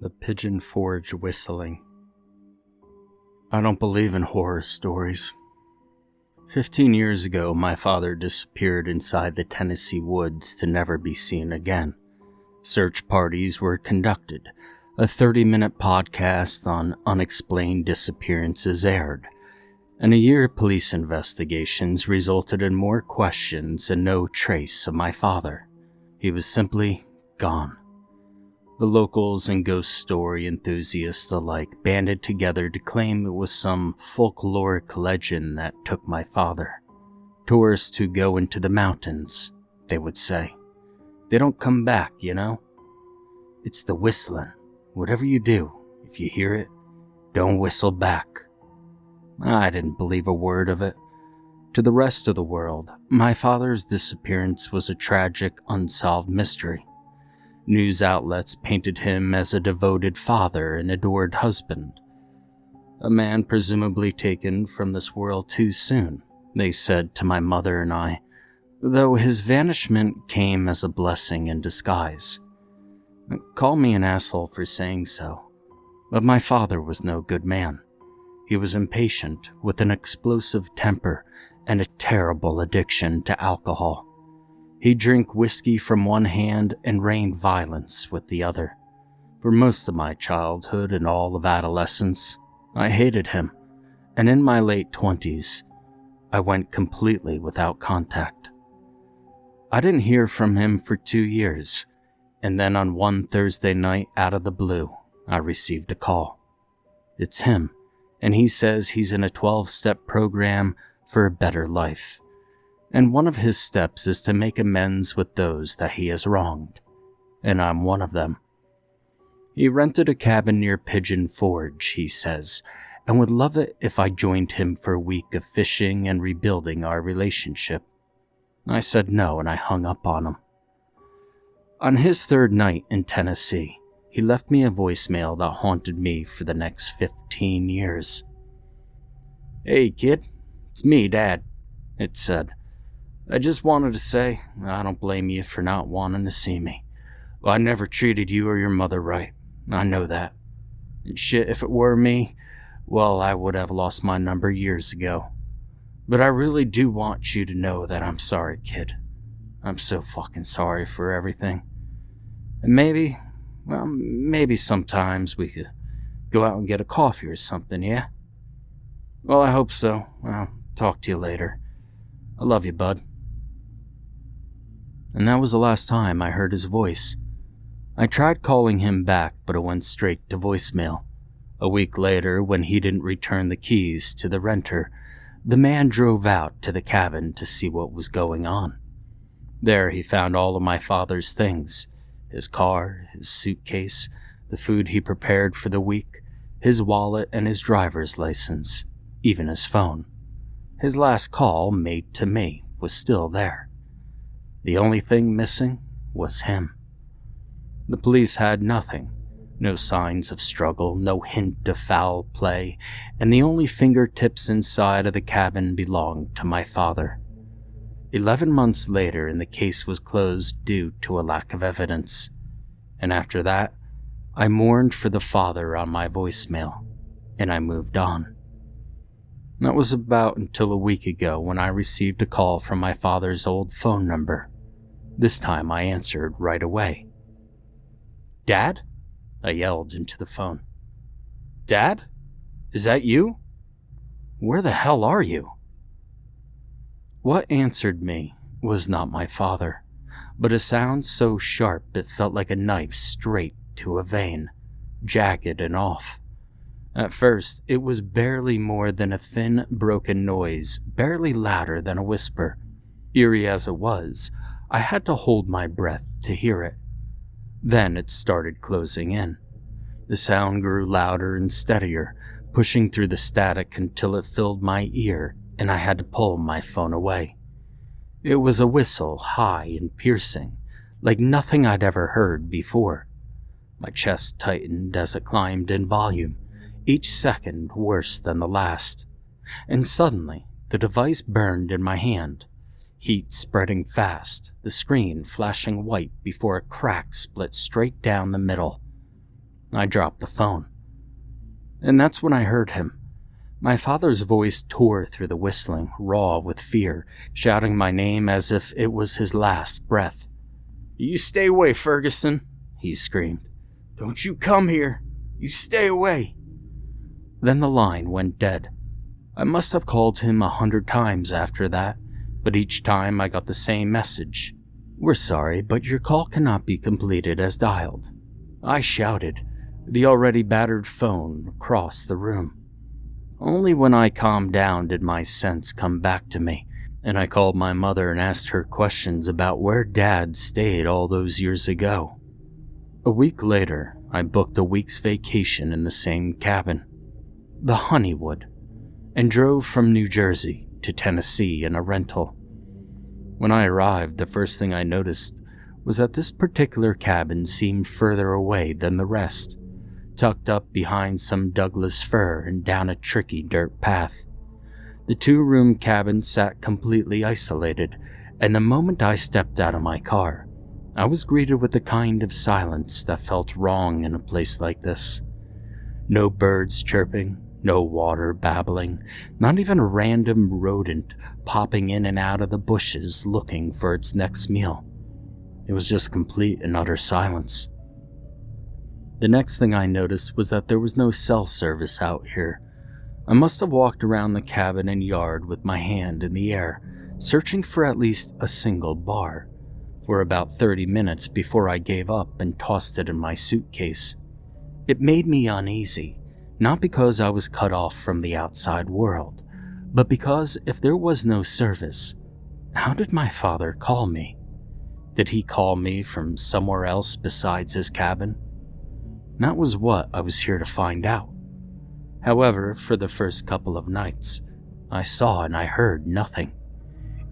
The Pigeon Forge whistling. I don't believe in horror stories. 15 years ago, my father disappeared inside the Tennessee woods to never be seen again. Search parties were conducted. A 30-minute podcast on unexplained disappearances aired. And a year of police investigations resulted in more questions and no trace of my father. He was simply gone. The locals and ghost story enthusiasts alike banded together to claim it was some folkloric legend that took my father. Tourists who go into the mountains, they would say. They don't come back, you know? It's the whistling. Whatever you do, if you hear it, don't whistle back. I didn't believe a word of it. To the rest of the world, my father's disappearance was a tragic, unsolved mystery. News outlets painted him as a devoted father and adored husband. A man presumably taken from this world too soon, they said to my mother and I, though his vanishment came as a blessing in disguise. Call me an asshole for saying so, but my father was no good man. He was impatient, with an explosive temper and a terrible addiction to alcohol. He'd drink whiskey from one hand and rain violence with the other. For most of my childhood and all of adolescence, I hated him, and in my late 20s, I went completely without contact. I didn't hear from him for 2 years, and then on one Thursday night out of the blue, I received a call. It's him, and he says he's in a 12-step program for a better life. And one of his steps is to make amends with those that he has wronged, and I'm one of them. He rented a cabin near Pigeon Forge, he says, and would love it if I joined him for a week of fishing and rebuilding our relationship. I said no, and I hung up on him. On his third night in Tennessee, he left me a voicemail that haunted me for the next 15 years. "Hey, kid, it's me, Dad," it said. "I just wanted to say, I don't blame you for not wanting to see me. Well, I never treated you or your mother right. I know that. And shit, if it were me, well, I would have lost my number years ago. But I really do want you to know that I'm sorry, kid. I'm so fucking sorry for everything. And maybe sometimes we could go out and get a coffee or something, yeah? Well, I hope so. I'll talk to you later. I love you, bud." And that was the last time I heard his voice. I tried calling him back, but it went straight to voicemail. A week later, when he didn't return the keys to the renter, the man drove out to the cabin to see what was going on. There he found all of my father's things: his car, his suitcase, the food he prepared for the week, his wallet and his driver's license, even his phone. His last call, made to me, was still there. The only thing missing was him. The police had nothing, no signs of struggle, no hint of foul play, and the only fingertips inside of the cabin belonged to my father. 11 months later, and the case was closed due to a lack of evidence. And after that, I mourned for the father on my voicemail, and I moved on. That was about until a week ago when I received a call from my father's old phone number. This time I answered right away. "Dad?" I yelled into the phone. "Dad? Is that you? Where the hell are you?" What answered me was not my father, but a sound so sharp it felt like a knife straight to a vein, jagged and off. At first, it was barely more than a thin, broken noise, barely louder than a whisper. Eerie as it was, I had to hold my breath to hear it. Then it started closing in. The sound grew louder and steadier, pushing through the static until it filled my ear, and I had to pull my phone away. It was a whistle, high and piercing, like nothing I'd ever heard before. My chest tightened as it climbed in volume, each second worse than the last. And suddenly, the device burned in my hand. Heat spreading fast, the screen flashing white before a crack split straight down the middle. I dropped the phone. And that's when I heard him. My father's voice tore through the whistling, raw with fear, shouting my name as if it was his last breath. "You stay away, Ferguson," he screamed. "Don't you come here. You stay away." Then the line went dead. I must have called him 100 times after that, but each time I got the same message. "We're sorry, but your call cannot be completed as dialed." I shouted, the already battered phone across the room. Only when I calmed down did my sense come back to me, and I called my mother and asked her questions about where Dad stayed all those years ago. A week later, I booked a week's vacation in the same cabin, the Honeywood, and drove from New Jersey to Tennessee in a rental. When I arrived, the first thing I noticed was that this particular cabin seemed further away than the rest, tucked up behind some Douglas fir and down a tricky dirt path. The 2-room cabin sat completely isolated, and the moment I stepped out of my car, I was greeted with the kind of silence that felt wrong in a place like this. No birds chirping, no water babbling, not even a random rodent popping in and out of the bushes looking for its next meal. It was just complete and utter silence. The next thing I noticed was that there was no cell service out here. I must have walked around the cabin and yard with my hand in the air, searching for at least a single bar, for about 30 minutes before I gave up and tossed it in my suitcase. It made me uneasy, not because I was cut off from the outside world, but because if there was no service, how did my father call me? Did he call me from somewhere else besides his cabin? That was what I was here to find out. However, for the first couple of nights, I saw and I heard nothing.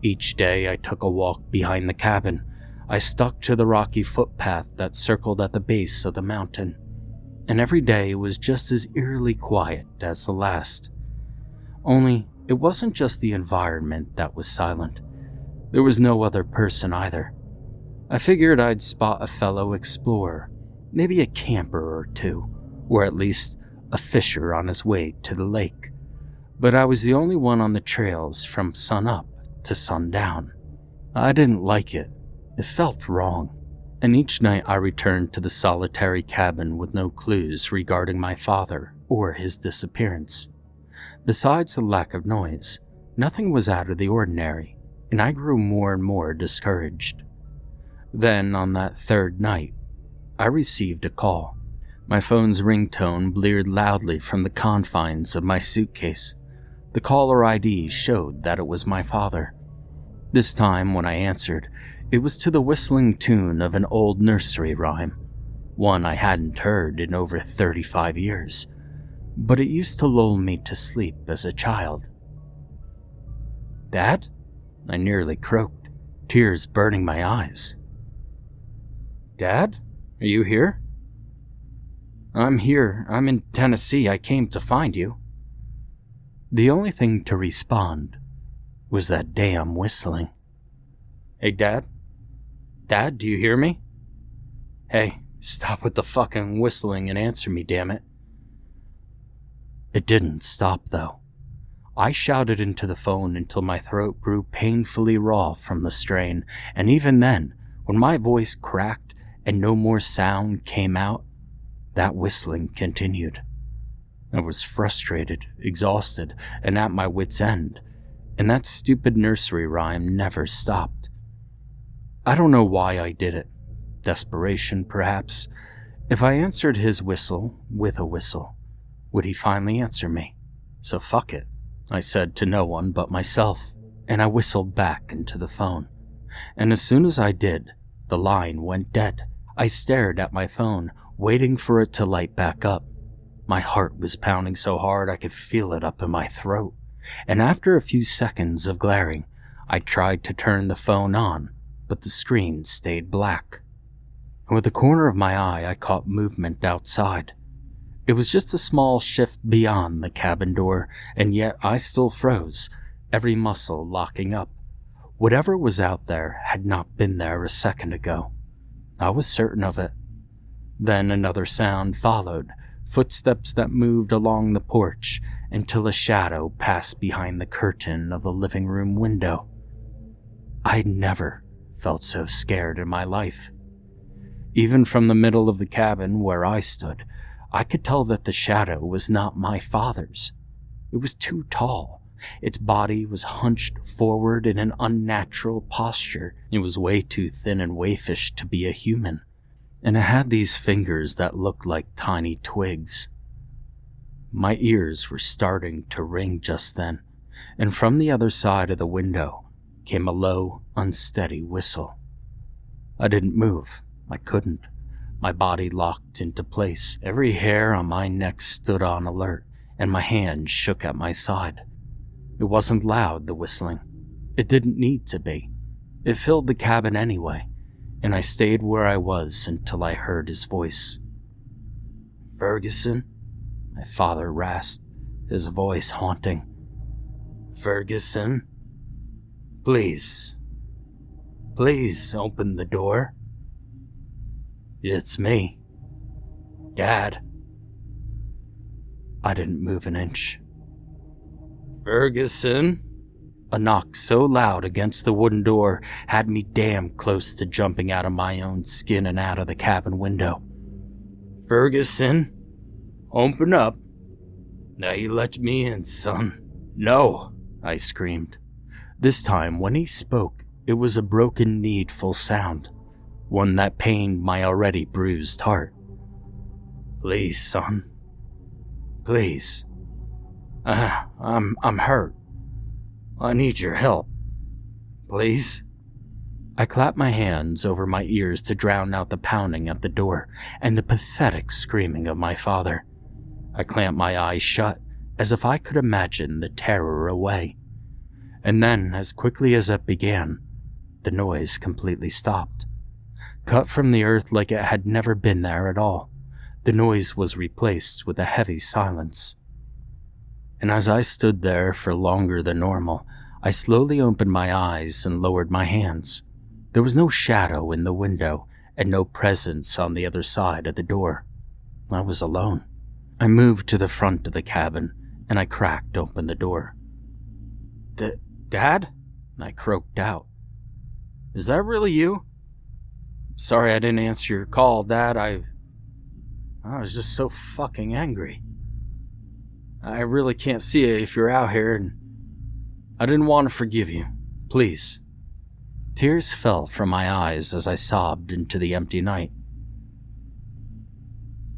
Each day I took a walk behind the cabin. I stuck to the rocky footpath that circled at the base of the mountain, and every day was just as eerily quiet as the last. Only, it wasn't just the environment that was silent. There was no other person either. I figured I'd spot a fellow explorer, maybe a camper or two, or at least a fisher on his way to the lake. But I was the only one on the trails from sunup to sundown. I didn't like it. It felt wrong. And each night I returned to the solitary cabin with no clues regarding my father or his disappearance. Besides the lack of noise, nothing was out of the ordinary, and I grew more and more discouraged. Then, on that third night, I received a call. My phone's ringtone bleared loudly from the confines of my suitcase. The caller ID showed that it was my father. This time, when I answered, it was to the whistling tune of an old nursery rhyme, one I hadn't heard in over 35 years, but it used to lull me to sleep as a child. "Dad?" I nearly croaked, tears burning my eyes. "Dad? Are you here?" "I'm here. I'm in Tennessee. I came to find you." The only thing to respond was that damn whistling. "Hey, Dad? Dad, do you hear me? Hey, stop with the fucking whistling and answer me, damn it." It didn't stop, though. I shouted into the phone until my throat grew painfully raw from the strain, and even then, when my voice cracked and no more sound came out, that whistling continued. I was frustrated, exhausted, and at my wit's end, and that stupid nursery rhyme never stopped. I don't know why I did it. Desperation, perhaps. If I answered his whistle with a whistle, would he finally answer me? So fuck it, I said to no one but myself, and I whistled back into the phone. And as soon as I did, the line went dead. I stared at my phone, waiting for it to light back up. My heart was pounding so hard I could feel it up in my throat, and after a few seconds of glaring, I tried to turn the phone on, but the screen stayed black. And with the corner of my eye, I caught movement outside. It was just a small shift beyond the cabin door, and yet I still froze, every muscle locking up. Whatever was out there had not been there a second ago. I was certain of it. Then another sound followed, footsteps that moved along the porch until a shadow passed behind the curtain of the living room window. I'd never felt so scared in my life. Even from the middle of the cabin where I stood, I could tell that the shadow was not my father's. It was too tall. Its body was hunched forward in an unnatural posture. It was way too thin and waifish to be a human. And it had these fingers that looked like tiny twigs. My ears were starting to ring just then, and from the other side of the window came a low, unsteady whistle. I didn't move. I couldn't. My body locked into place. Every hair on my neck stood on alert, and my hand shook at my side. It wasn't loud, the whistling. It didn't need to be. It filled the cabin anyway, and I stayed where I was until I heard his voice. "Ferguson?" My father rasped, his voice haunting. "Ferguson? Please open the door." "It's me. Dad." I didn't move an inch. "Ferguson?" A knock so loud against the wooden door had me damn close to jumping out of my own skin and out of the cabin window. "Ferguson? Open up. Now you let me in, son." "No," I screamed. This time, when he spoke, it was a broken, needful sound, one that pained my already bruised heart. "Please, son. Please. I'm hurt. I need your help. Please." I clapped my hands over my ears to drown out the pounding at the door and the pathetic screaming of my father. I clamped my eyes shut, as if I could imagine the terror away. And then, as quickly as it began, the noise completely stopped. Cut from the earth like it had never been there at all, the noise was replaced with a heavy silence. And as I stood there for longer than normal, I slowly opened my eyes and lowered my hands. There was no shadow in the window and no presence on the other side of the door. I was alone. I moved to the front of the cabin and I cracked open the door. "Dad?" I croaked out. "Is that really you? Sorry I didn't answer your call, Dad. I was just so fucking angry. I really can't see you if you're out here, and I didn't want to forgive you. Please." Tears fell from my eyes as I sobbed into the empty night.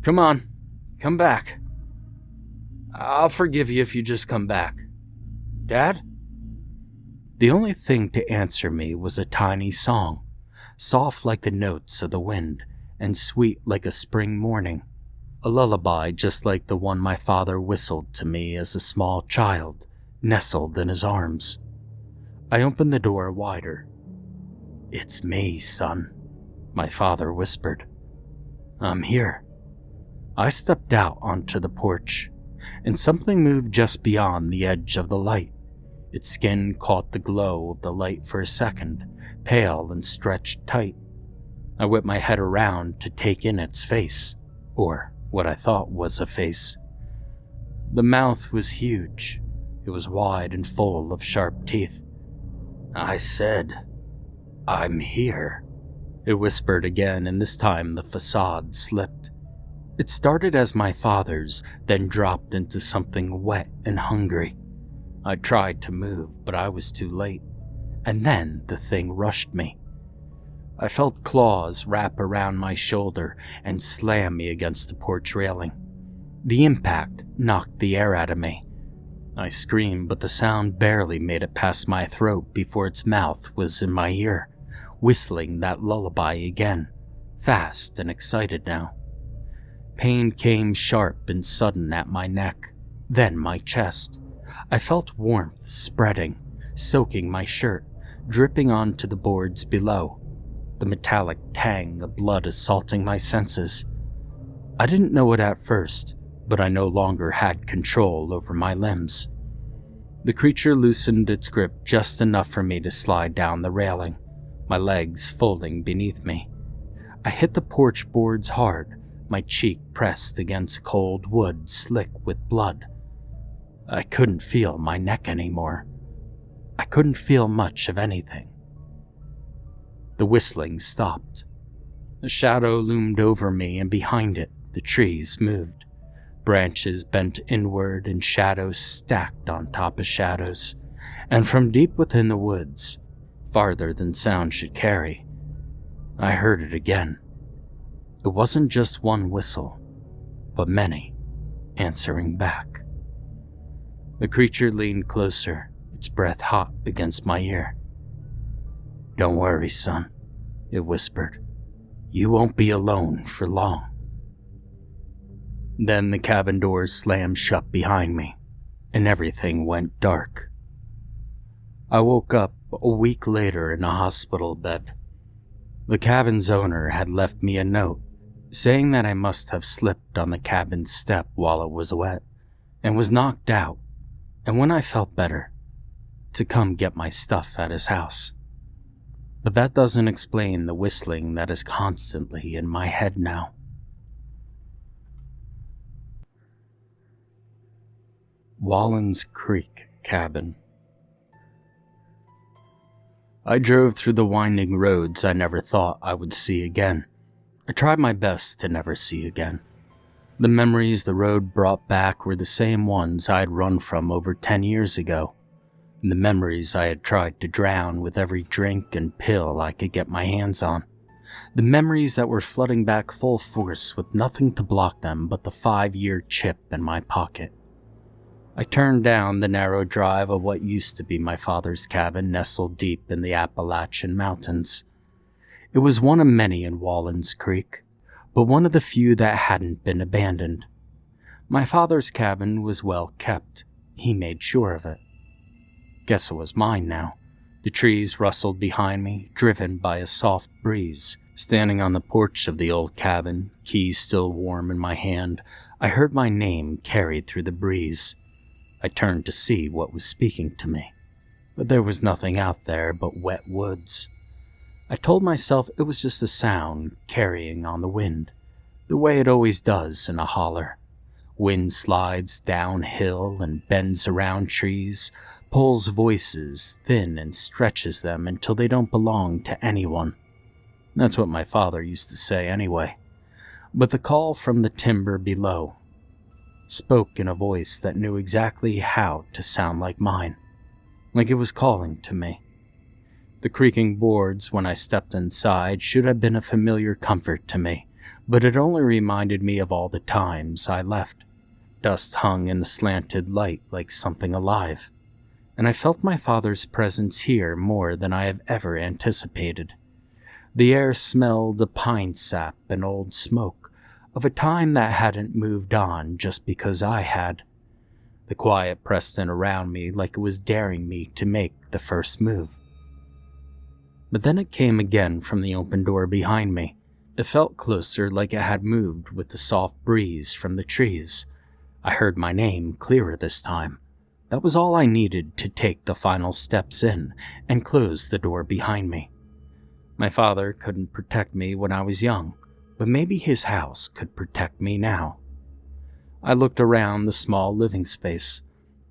"Come on, come back. I'll forgive you if you just come back. Dad?" The only thing to answer me was a tiny song, soft like the notes of the wind and sweet like a spring morning. A lullaby just like the one my father whistled to me as a small child, nestled in his arms. I opened the door wider. "It's me, son," my father whispered. "I'm here." I stepped out onto the porch, and something moved just beyond the edge of the light. Its skin caught the glow of the light for a second, pale and stretched tight. I whipped my head around to take in its face, or what I thought was a face. The mouth was huge. It was wide and full of sharp teeth. "I said, I'm here," it whispered again, and this time the facade slipped. It started as my father's, then dropped into something wet and hungry. I tried to move, but I was too late, and then the thing rushed me. I felt claws wrap around my shoulder and slam me against the porch railing. The impact knocked the air out of me. I screamed, but the sound barely made it past my throat before its mouth was in my ear, whistling that lullaby again, fast and excited now. Pain came sharp and sudden at my neck, then my chest. I felt warmth spreading, soaking my shirt, dripping onto the boards below, the metallic tang of blood assaulting my senses. I didn't know it at first, but I no longer had control over my limbs. The creature loosened its grip just enough for me to slide down the railing, my legs folding beneath me. I hit the porch boards hard, my cheek pressed against cold wood slick with blood. I couldn't feel my neck anymore. I couldn't feel much of anything. The whistling stopped. A shadow loomed over me, and behind it, the trees moved. Branches bent inward and shadows stacked on top of shadows. And from deep within the woods, farther than sound should carry, I heard it again. It wasn't just one whistle, but many, answering back. The creature leaned closer, its breath hot against my ear. "Don't worry, son," it whispered. "You won't be alone for long." Then the cabin doors slammed shut behind me, and everything went dark. I woke up a week later in a hospital bed. The cabin's owner had left me a note saying that I must have slipped on the cabin step while it was wet and was knocked out, and when I felt better, to come get my stuff at his house. But that doesn't explain the whistling that is constantly in my head now. Wallin's Creek Cabin. I drove through the winding roads I never thought I would see again. I tried my best to never see again. The memories the road brought back were the same ones I had run from over 10 years ago, and the memories I had tried to drown with every drink and pill I could get my hands on. The memories that were flooding back full force with nothing to block them but the 5-year chip in my pocket. I turned down the narrow drive of what used to be my father's cabin nestled deep in the Appalachian mountains. It was one of many in Wallin's Creek, but one of the few that hadn't been abandoned. My father's cabin was well kept. He made sure of it. Guess it was mine now. The trees rustled behind me, driven by a soft breeze. Standing on the porch of the old cabin, keys still warm in my hand, I heard my name carried through the breeze. I turned to see what was speaking to me, but there was nothing out there but wet woods. I told myself it was just a sound carrying on the wind, the way it always does in a holler. Wind slides downhill and bends around trees, pulls voices thin and stretches them until they don't belong to anyone. That's what my father used to say anyway. But the call from the timber below spoke in a voice that knew exactly how to sound like mine, like it was calling to me. The creaking boards when I stepped inside should have been a familiar comfort to me, but it only reminded me of all the times I left. Dust hung in the slanted light like something alive, and I felt my father's presence here more than I have ever anticipated. The air smelled of pine sap and old smoke, of a time that hadn't moved on just because I had. The quiet pressed in around me like it was daring me to make the first move. But then it came again from the open door behind me. It felt closer, like it had moved with the soft breeze from the trees. I heard my name clearer this time. That was all I needed to take the final steps in and close the door behind me. My father couldn't protect me when I was young, but maybe his house could protect me now. I looked around the small living space.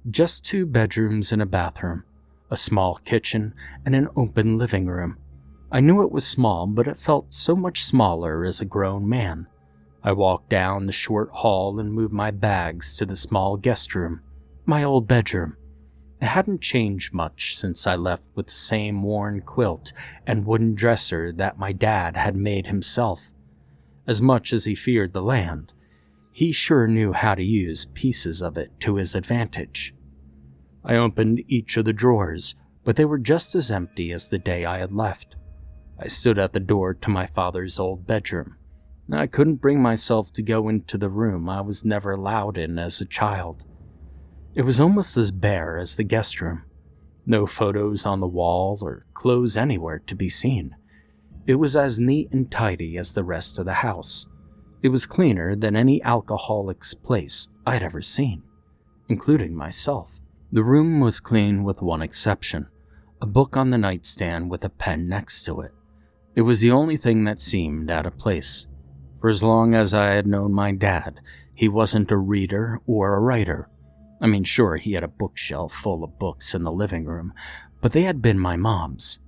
Just 2 bedrooms and a bathroom, a small kitchen, and an open living room. I knew it was small, but it felt so much smaller as a grown man. I walked down the short hall and moved my bags to the small guest room, my old bedroom. It hadn't changed much since I left, with the same worn quilt and wooden dresser that my dad had made himself. As much as he feared the land, he sure knew how to use pieces of it to his advantage. I opened each of the drawers, but they were just as empty as the day I had left. I stood at the door to my father's old bedroom. I couldn't bring myself to go into the room I was never allowed in as a child. It was almost as bare as the guest room. No photos on the wall or clothes anywhere to be seen. It was as neat and tidy as the rest of the house. It was cleaner than any alcoholic's place I'd ever seen, including myself. The room was clean with one exception, a book on the nightstand with a pen next to it. It was the only thing that seemed out of place. For as long as I had known my dad, he wasn't a reader or a writer. I mean, sure, he had a bookshelf full of books in the living room, but they had been my mom's.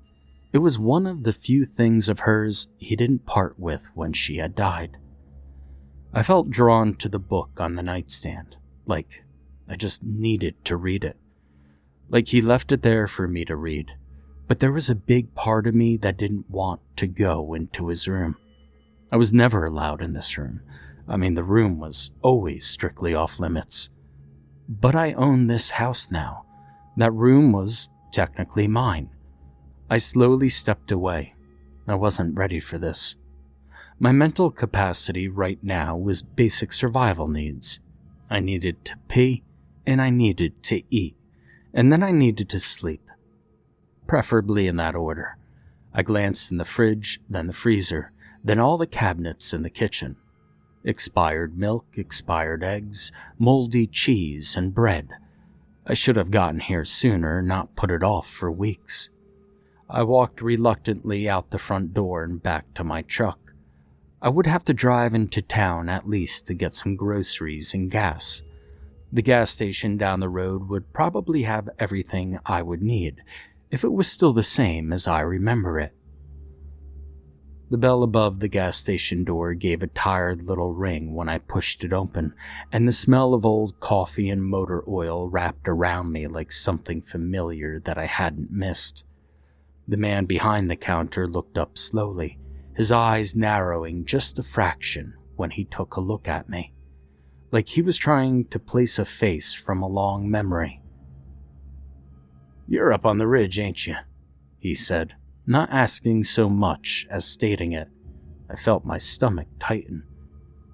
It was one of the few things of hers he didn't part with when she had died. I felt drawn to the book on the nightstand, like I just needed to read it. Like he left it there for me to read, but there was a big part of me that didn't want to go into his room. I was never allowed in this room. I mean, the room was always strictly off limits. But I own this house now. That room was technically mine. I slowly stepped away. I wasn't ready for this. My mental capacity right now was basic survival needs. I needed to pee, and I needed to eat, and then I needed to sleep. Preferably in that order. I glanced in the fridge, then the freezer, then all the cabinets in the kitchen. Expired milk, expired eggs, moldy cheese, and bread. I should have gotten here sooner, not put it off for weeks. I walked reluctantly out the front door and back to my truck. I would have to drive into town at least to get some groceries and gas. The gas station down the road would probably have everything I would need, if it was still the same as I remember it. The bell above the gas station door gave a tired little ring when I pushed it open, and the smell of old coffee and motor oil wrapped around me like something familiar that I hadn't missed. The man behind the counter looked up slowly, his eyes narrowing just a fraction when he took a look at me, like he was trying to place a face from a long memory. "You're up on the ridge, ain't you?" he said, not asking so much as stating it. I felt my stomach tighten.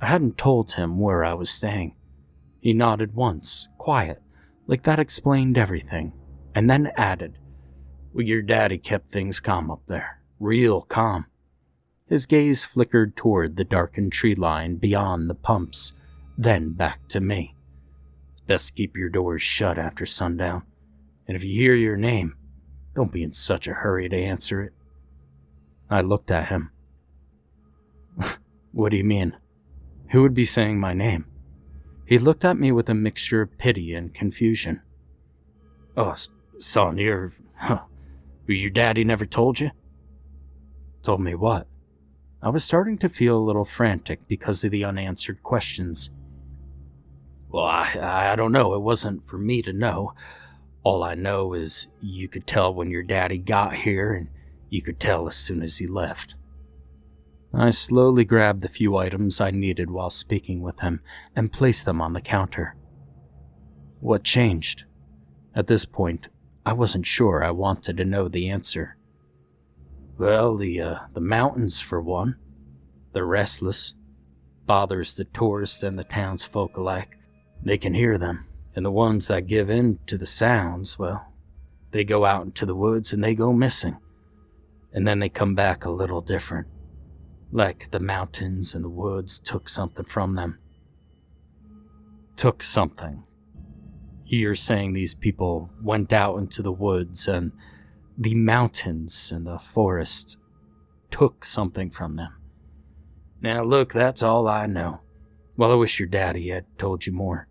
I hadn't told him where I was staying. He nodded once, quiet, like that explained everything, and then added, "Well, your daddy kept things calm up there, real calm." His gaze flickered toward the darkened tree line beyond the pumps, then back to me. "It's best to keep your doors shut after sundown, and if you hear your name, don't be in such a hurry to answer it." I looked at him. "What do you mean? Who would be saying my name?" He looked at me with a mixture of pity and confusion. "Oh, son, your daddy never told you?" "Told me what?" I was starting to feel a little frantic because of the unanswered questions. "Well, I don't know. It wasn't for me to know. All I know is you could tell when your daddy got here, and you could tell as soon as he left." I slowly grabbed the few items I needed while speaking with him and placed them on the counter. What changed? At this point, I wasn't sure I wanted to know the answer. "Well, the mountains, for one. They're restless. Bothers the tourists and the townsfolk alike. They can hear them. And the ones that give in to the sounds, well, they go out into the woods and they go missing. And then they come back a little different. Like the mountains and the woods took something from them." Took something. You're saying these people went out into the woods and the mountains and the forest took something from them. Now look, that's all I know. Well, I wish your daddy had told you more.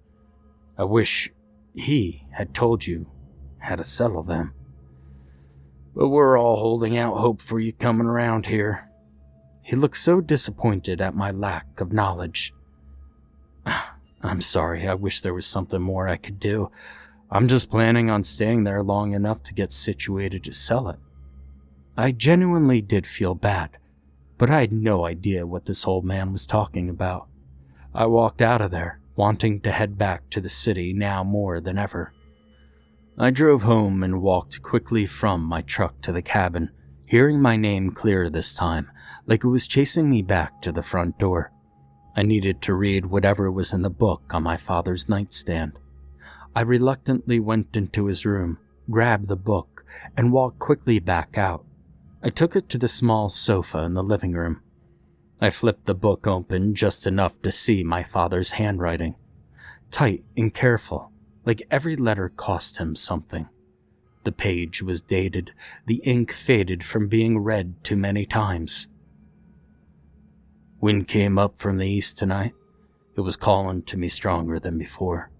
I wish he had told you how to settle them. But we're all holding out hope for you coming around here." He looked so disappointed at my lack of knowledge. "I'm sorry, I wish there was something more I could do. I'm just planning on staying there long enough to get situated to sell it." I genuinely did feel bad, but I had no idea what this old man was talking about. I walked out of there, wanting to head back to the city now more than ever. I drove home and walked quickly from my truck to the cabin, hearing my name clear this time, like it was chasing me back to the front door. I needed to read whatever was in the book on my father's nightstand. I reluctantly went into his room, grabbed the book, and walked quickly back out. I took it to the small sofa in the living room. I flipped the book open just enough to see my father's handwriting. Tight and careful, like every letter cost him something. The page was dated, the ink faded from being read too many times. Wind came up from the east tonight. It was calling to me stronger than before.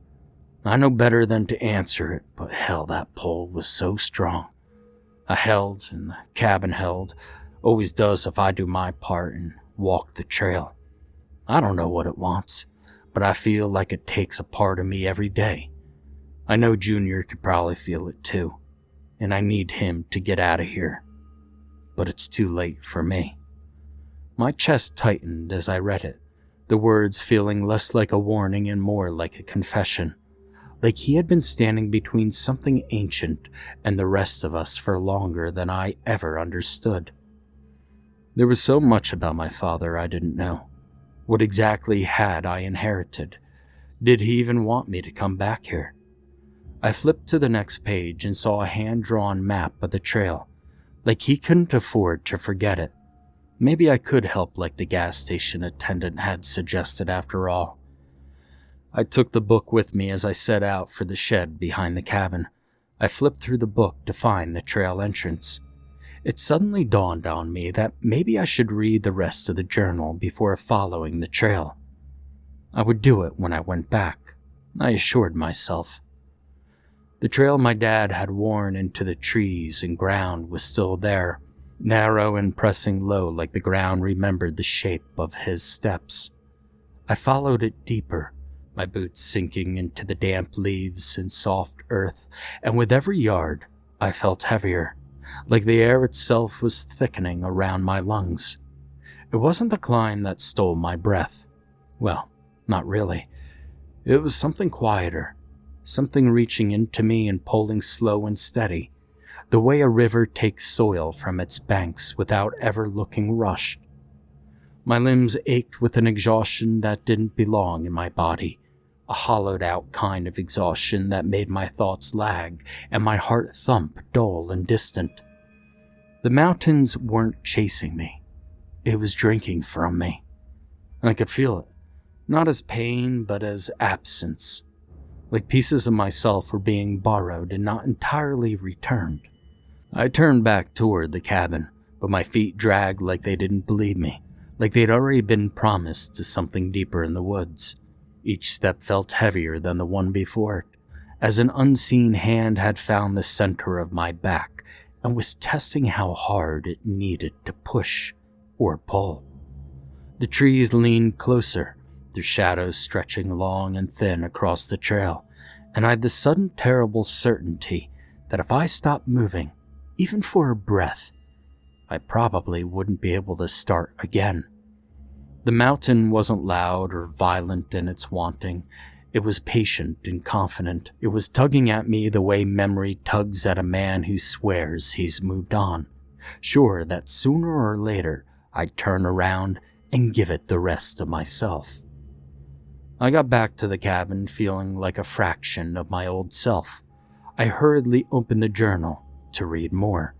I know better than to answer it, but hell, that pull was so strong. I held, and the cabin held, always does if I do my part and walk the trail. I don't know what it wants, but I feel like it takes a part of me every day. I know Junior could probably feel it too, and I need him to get out of here. But it's too late for me. My chest tightened as I read it, the words feeling less like a warning and more like a confession. Like he had been standing between something ancient and the rest of us for longer than I ever understood. There was so much about my father I didn't know. What exactly had I inherited? Did he even want me to come back here? I flipped to the next page and saw a hand-drawn map of the trail. Like he couldn't afford to forget it. Maybe I could help like the gas station attendant had suggested after all. I took the book with me as I set out for the shed behind the cabin. I flipped through the book to find the trail entrance. It suddenly dawned on me that maybe I should read the rest of the journal before following the trail. I would do it when I went back, I assured myself. The trail my dad had worn into the trees and ground was still there, narrow and pressing low like the ground remembered the shape of his steps. I followed it deeper, my boots sinking into the damp leaves and soft earth, and with every yard I felt heavier, like the air itself was thickening around my lungs. It wasn't the climb that stole my breath. Well, not really. It was something quieter, something reaching into me and pulling slow and steady, the way a river takes soil from its banks without ever looking rushed. My limbs ached with an exhaustion that didn't belong in my body, a hollowed-out kind of exhaustion that made my thoughts lag and my heart thump dull and distant. The mountains weren't chasing me. It was drinking from me. And I could feel it, not as pain, but as absence, like pieces of myself were being borrowed and not entirely returned. I turned back toward the cabin, but my feet dragged like they didn't believe me, like they'd already been promised to something deeper in the woods. Each step felt heavier than the one before it, as an unseen hand had found the center of my back and was testing how hard it needed to push or pull. The trees leaned closer, their shadows stretching long and thin across the trail, and I had the sudden terrible certainty that if I stopped moving, even for a breath, I probably wouldn't be able to start again. The mountain wasn't loud or violent in its wanting. It was patient and confident. It was tugging at me the way memory tugs at a man who swears he's moved on, sure that sooner or later I'd turn around and give it the rest of myself. I got back to the cabin feeling like a fraction of my old self. I hurriedly opened the journal to read more.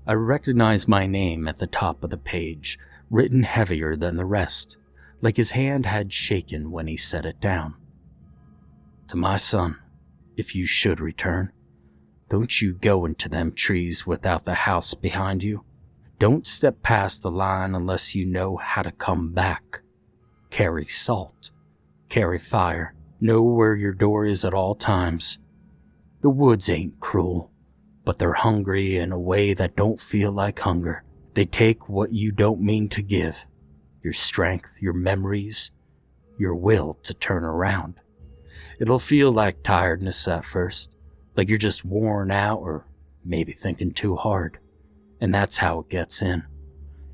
I recognized my name at the top of the page, written heavier than the rest, like his hand had shaken when he set it down. To my son, if you should return, don't you go into them trees without the house behind you. Don't step past the line unless you know how to come back. Carry salt. Carry fire. Know where your door is at all times. The woods ain't cruel, but they're hungry in a way that don't feel like hunger. They take what you don't mean to give. Your strength, your memories, your will to turn around. It'll feel like tiredness at first, like you're just worn out or maybe thinking too hard. And that's how it gets in.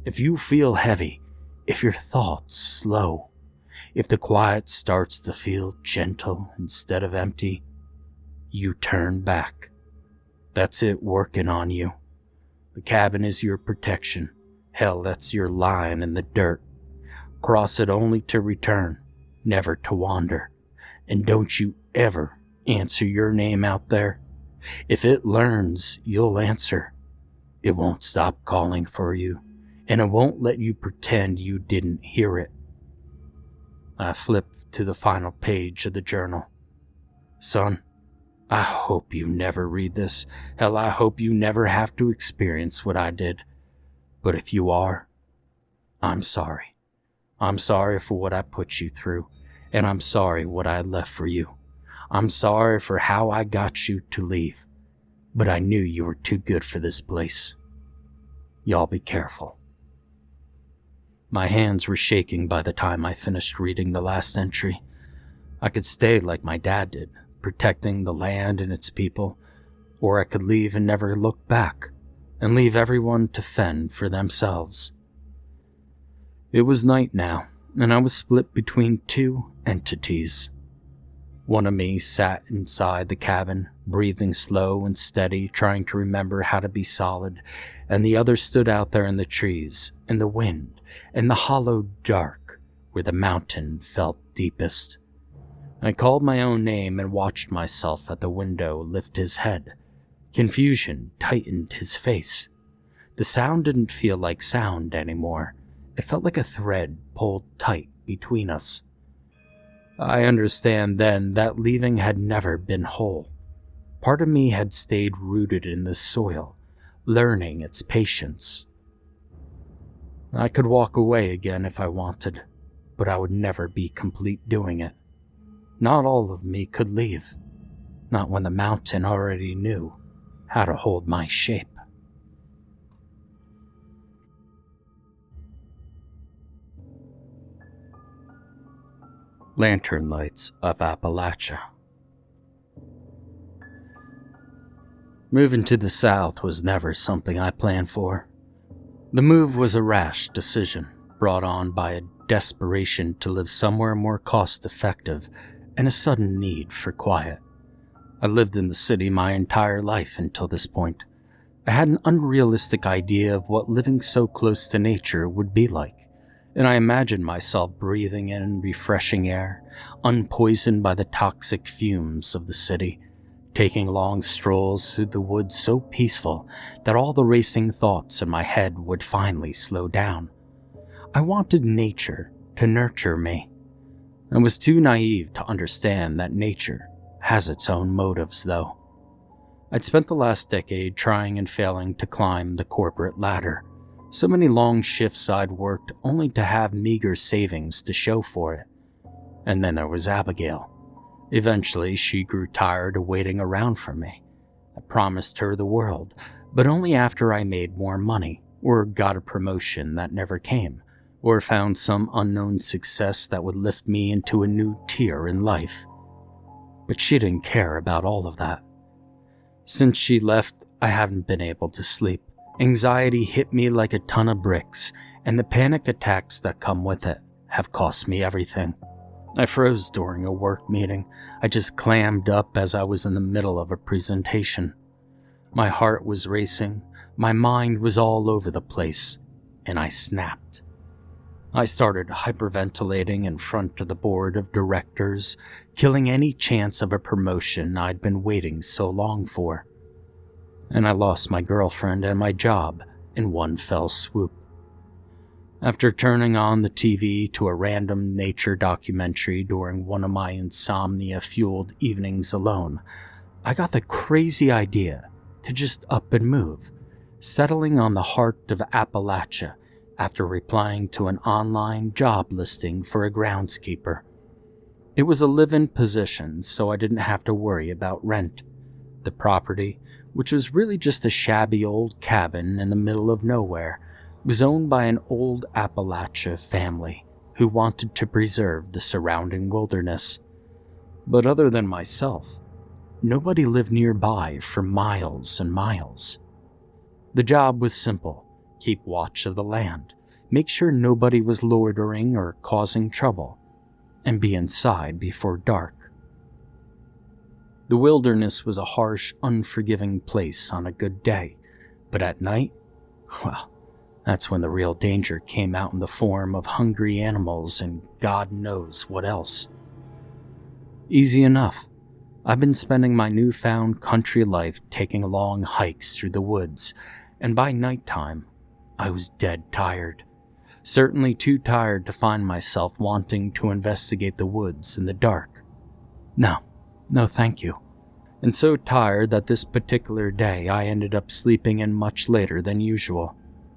If you feel heavy, if your thoughts slow, if the quiet starts to feel gentle instead of empty, you turn back. That's it working on you. The cabin is your protection. Hell, that's your line in the dirt. Cross it only to return, never to wander. And don't you ever answer your name out there. If it learns, you'll answer. It won't stop calling for you, and it won't let you pretend you didn't hear it. I flipped to the final page of the journal. Son, I hope you never read this. Hell, I hope you never have to experience what I did. But if you are, I'm sorry. I'm sorry for what I put you through, and I'm sorry what I left for you. I'm sorry for how I got you to leave, but I knew you were too good for this place. Y'all be careful." My hands were shaking by the time I finished reading the last entry. I could stay like my dad did, protecting the land and its people, or I could leave and never look back, and leave everyone to fend for themselves. It was night now, and I was split between two entities. One of me sat inside the cabin, breathing slow and steady, trying to remember how to be solid, and the other stood out there in the trees, in the wind, in the hollow dark, where the mountain felt deepest. I called my own name and watched myself at the window lift his head. Confusion tightened his face. The sound didn't feel like sound anymore. It felt like a thread pulled tight between us. I understand then that leaving had never been whole. Part of me had stayed rooted in this soil, learning its patience. I could walk away again if I wanted, but I would never be complete doing it. Not all of me could leave, not when the mountain already knew how to hold my shape. Lantern Lights of Appalachia. Moving to the south was never something I planned for. The move was a rash decision, brought on by a desperation to live somewhere more cost-effective and a sudden need for quiet. I lived in the city my entire life until this point. I had an unrealistic idea of what living so close to nature would be like, and I imagined myself breathing in refreshing air, unpoisoned by the toxic fumes of the city, taking long strolls through the woods so peaceful that all the racing thoughts in my head would finally slow down. I wanted nature to nurture me. I was too naive to understand that nature has its own motives, though. I'd spent the last decade trying and failing to climb the corporate ladder. So many long shifts I'd worked only to have meager savings to show for it. And then there was Abigail. Eventually, she grew tired of waiting around for me. I promised her the world, but only after I made more money, or got a promotion that never came, or found some unknown success that would lift me into a new tier in life. But she didn't care about all of that. Since she left, I haven't been able to sleep. Anxiety hit me like a ton of bricks, and the panic attacks that come with it have cost me everything. I froze during a work meeting. I just clammed up as I was in the middle of a presentation. My heart was racing, my mind was all over the place, and I snapped. I started hyperventilating in front of the board of directors, killing any chance of a promotion I'd been waiting so long for. And I lost my girlfriend and my job in one fell swoop. After turning on the TV to a random nature documentary during one of my insomnia-fueled evenings alone, I got the crazy idea to just up and move, settling on the heart of Appalachia after replying to an online job listing for a groundskeeper. It was a live-in position, so I didn't have to worry about rent. The property, which was really just a shabby old cabin in the middle of nowhere, was owned by an old Appalachia family who wanted to preserve the surrounding wilderness. But other than myself, nobody lived nearby for miles and miles. The job was simple: keep watch of the land, make sure nobody was loitering or causing trouble, and be inside before dark. The wilderness was a harsh, unforgiving place on a good day, but at night, well, that's when the real danger came out in the form of hungry animals and God knows what else. Easy enough. I've been spending my newfound country life taking long hikes through the woods, and by nighttime, I was dead tired. Certainly too tired to find myself wanting to investigate the woods in the dark. No, thank you. And so tired that this particular day I ended up sleeping in much later than usual.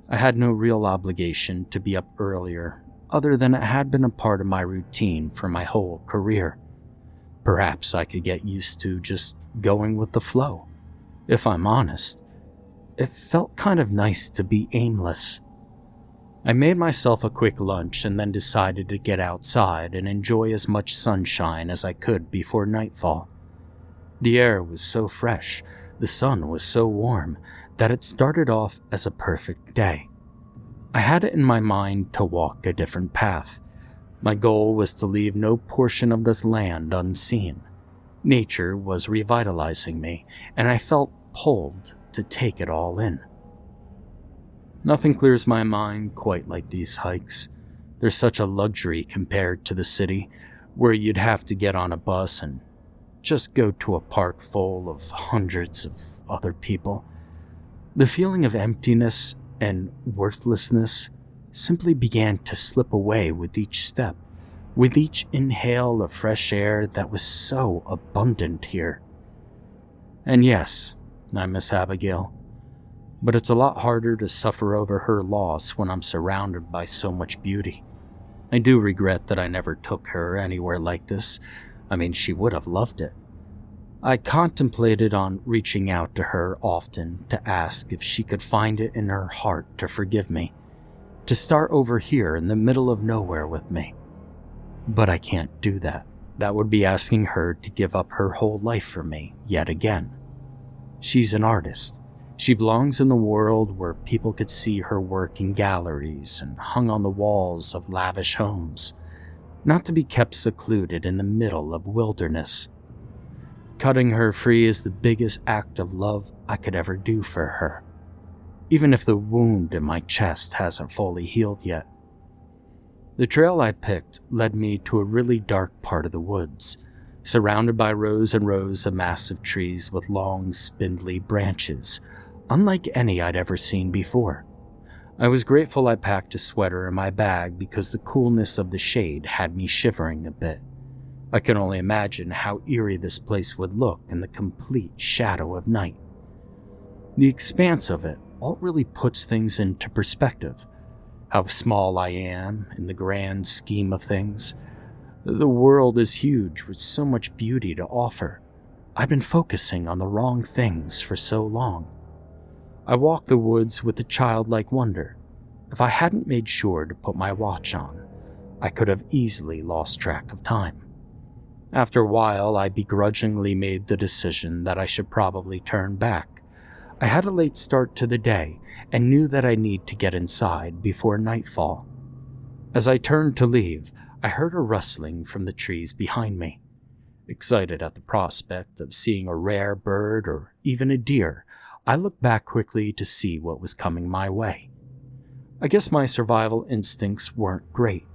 I had no real obligation to be up earlier, other than it had been a part of my routine for my whole career. Perhaps I could get used to just going with the flow. If I'm honest, it felt kind of nice to be aimless. I made myself a quick lunch and then decided to get outside and enjoy as much sunshine as I could before nightfall. The air was so fresh, the sun was so warm, that it started off as a perfect day. I had it in my mind to walk a different path. My goal was to leave no portion of this land unseen. Nature was revitalizing me, and I felt pulled to take it all in. Nothing clears my mind quite like these hikes. They're such a luxury compared to the city, where you'd have to get on a bus and just go to a park full of hundreds of other people. The feeling of emptiness and worthlessness simply began to slip away with each step, with each inhale of fresh air that was so abundant here. And yes, I miss Abigail, but it's a lot harder to suffer over her loss when I'm surrounded by so much beauty. I do regret that I never took her anywhere like this. I mean, she would have loved it. I contemplated on reaching out to her often to ask if she could find it in her heart to forgive me, to start over here in the middle of nowhere with me. But I can't do that. That would be asking her to give up her whole life for me yet again. She's an artist. She belongs in the world where people could see her work in galleries and hung on the walls of lavish homes, not to be kept secluded in the middle of wilderness. Cutting her free is the biggest act of love I could ever do for her, even if the wound in my chest hasn't fully healed yet. The trail I picked led me to a really dark part of the woods, surrounded by rows and rows of massive trees with long, spindly branches, unlike any I'd ever seen before. I was grateful I packed a sweater in my bag because the coolness of the shade had me shivering a bit. I can only imagine how eerie this place would look in the complete shadow of night. The expanse of it all really puts things into perspective. How small I am in the grand scheme of things. The world is huge with so much beauty to offer. I've been focusing on the wrong things for so long. I walked the woods with a childlike wonder. If I hadn't made sure to put my watch on, I could have easily lost track of time. After a while, I begrudgingly made the decision that I should probably turn back. I had a late start to the day and knew that I need to get inside before nightfall. As I turned to leave, I heard a rustling from the trees behind me. Excited at the prospect of seeing a rare bird or even a deer, I looked back quickly to see what was coming my way. I guess my survival instincts weren't great,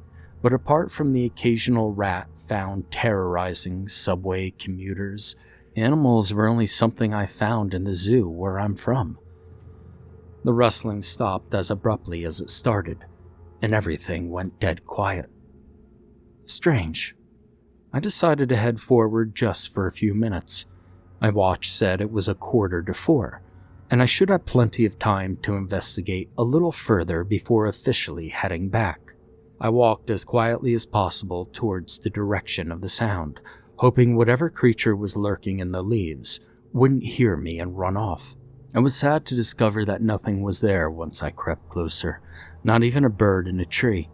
but apart from the occasional rat found terrorizing subway commuters, animals were only something I found in the zoo where I'm from. The rustling stopped as abruptly as it started, and everything went dead quiet. Strange. I decided to head forward just for a few minutes. My watch said it was 3:45, and I should have plenty of time to investigate a little further before officially heading back. I walked as quietly as possible towards the direction of the sound, hoping whatever creature was lurking in the leaves wouldn't hear me and run off. I was sad to discover that nothing was there once I crept closer, not even a bird in a tree.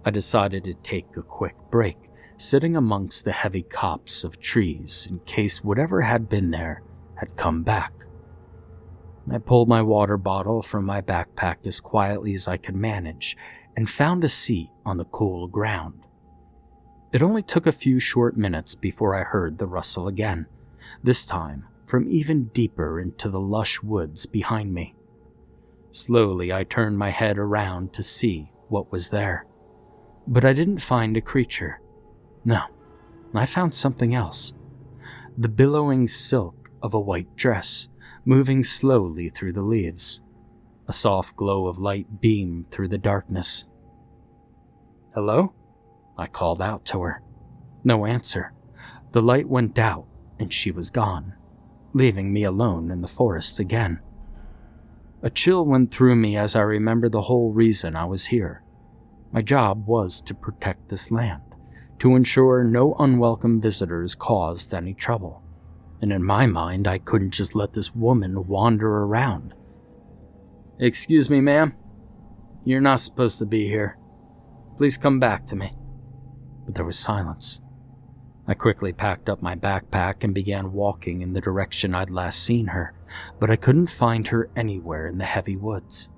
I decided to take a quick break, sitting amongst the heavy copse of trees in case whatever had been there had come back. I pulled my water bottle from my backpack as quietly as I could manage and found a seat on the cool ground. It only took a few short minutes before I heard the rustle again, this time from even deeper into the lush woods behind me. Slowly, I turned my head around to see what was there. But I didn't find a creature. No, I found something else. The billowing silk of a white dress, moving slowly through the leaves. A soft glow of light beamed through the darkness. "Hello?" I called out to her. No answer. The light went out and she was gone, leaving me alone in the forest again. A chill went through me as I remembered the whole reason I was here. My job was to protect this land, to ensure no unwelcome visitors caused any trouble. And in my mind, I couldn't just let this woman wander around. "Excuse me, ma'am. You're not supposed to be here. Please come back to me." But there was silence. I quickly packed up my backpack and began walking in the direction I'd last seen her, but I couldn't find her anywhere in the heavy woods.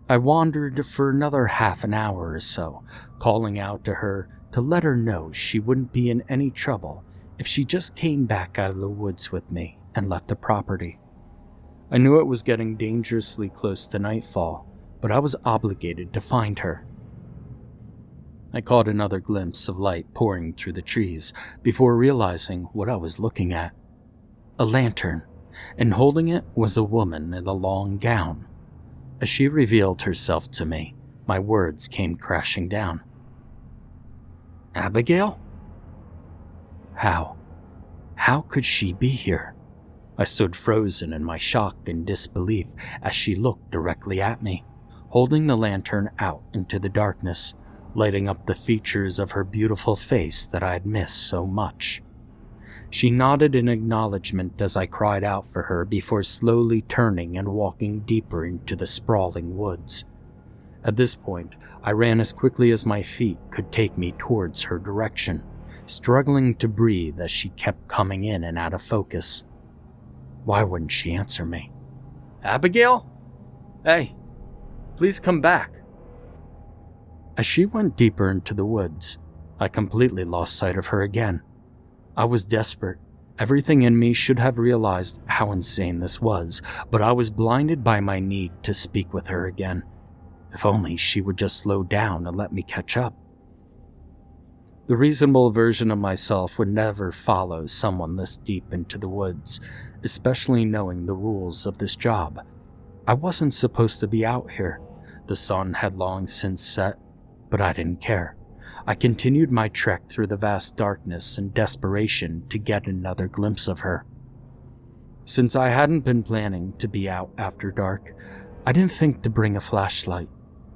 I wandered for another half an hour or so, calling out to her to let her know she wouldn't be in any trouble if she just came back out of the woods with me and left the property. I knew it was getting dangerously close to nightfall, but I was obligated to find her. I caught another glimpse of light pouring through the trees before realizing what I was looking at. A lantern, and holding it was a woman in a long gown. As she revealed herself to me, my words came crashing down. "Abigail? How? How could she be here?" I stood frozen in my shock and disbelief as she looked directly at me, holding the lantern out into the darkness, lighting up the features of her beautiful face that I had missed so much. She nodded in acknowledgement as I cried out for her before slowly turning and walking deeper into the sprawling woods. At this point, I ran as quickly as my feet could take me towards her direction, struggling to breathe as she kept coming in and out of focus. Why wouldn't she answer me? "Abigail? Hey, please come back." As she went deeper into the woods, I completely lost sight of her again. I was desperate. Everything in me should have realized how insane this was, but I was blinded by my need to speak with her again. If only she would just slow down and let me catch up. The reasonable version of myself would never follow someone this deep into the woods, especially knowing the rules of this job. I wasn't supposed to be out here. The sun had long since set, but I didn't care. I continued my trek through the vast darkness in desperation to get another glimpse of her. Since I hadn't been planning to be out after dark, I didn't think to bring a flashlight.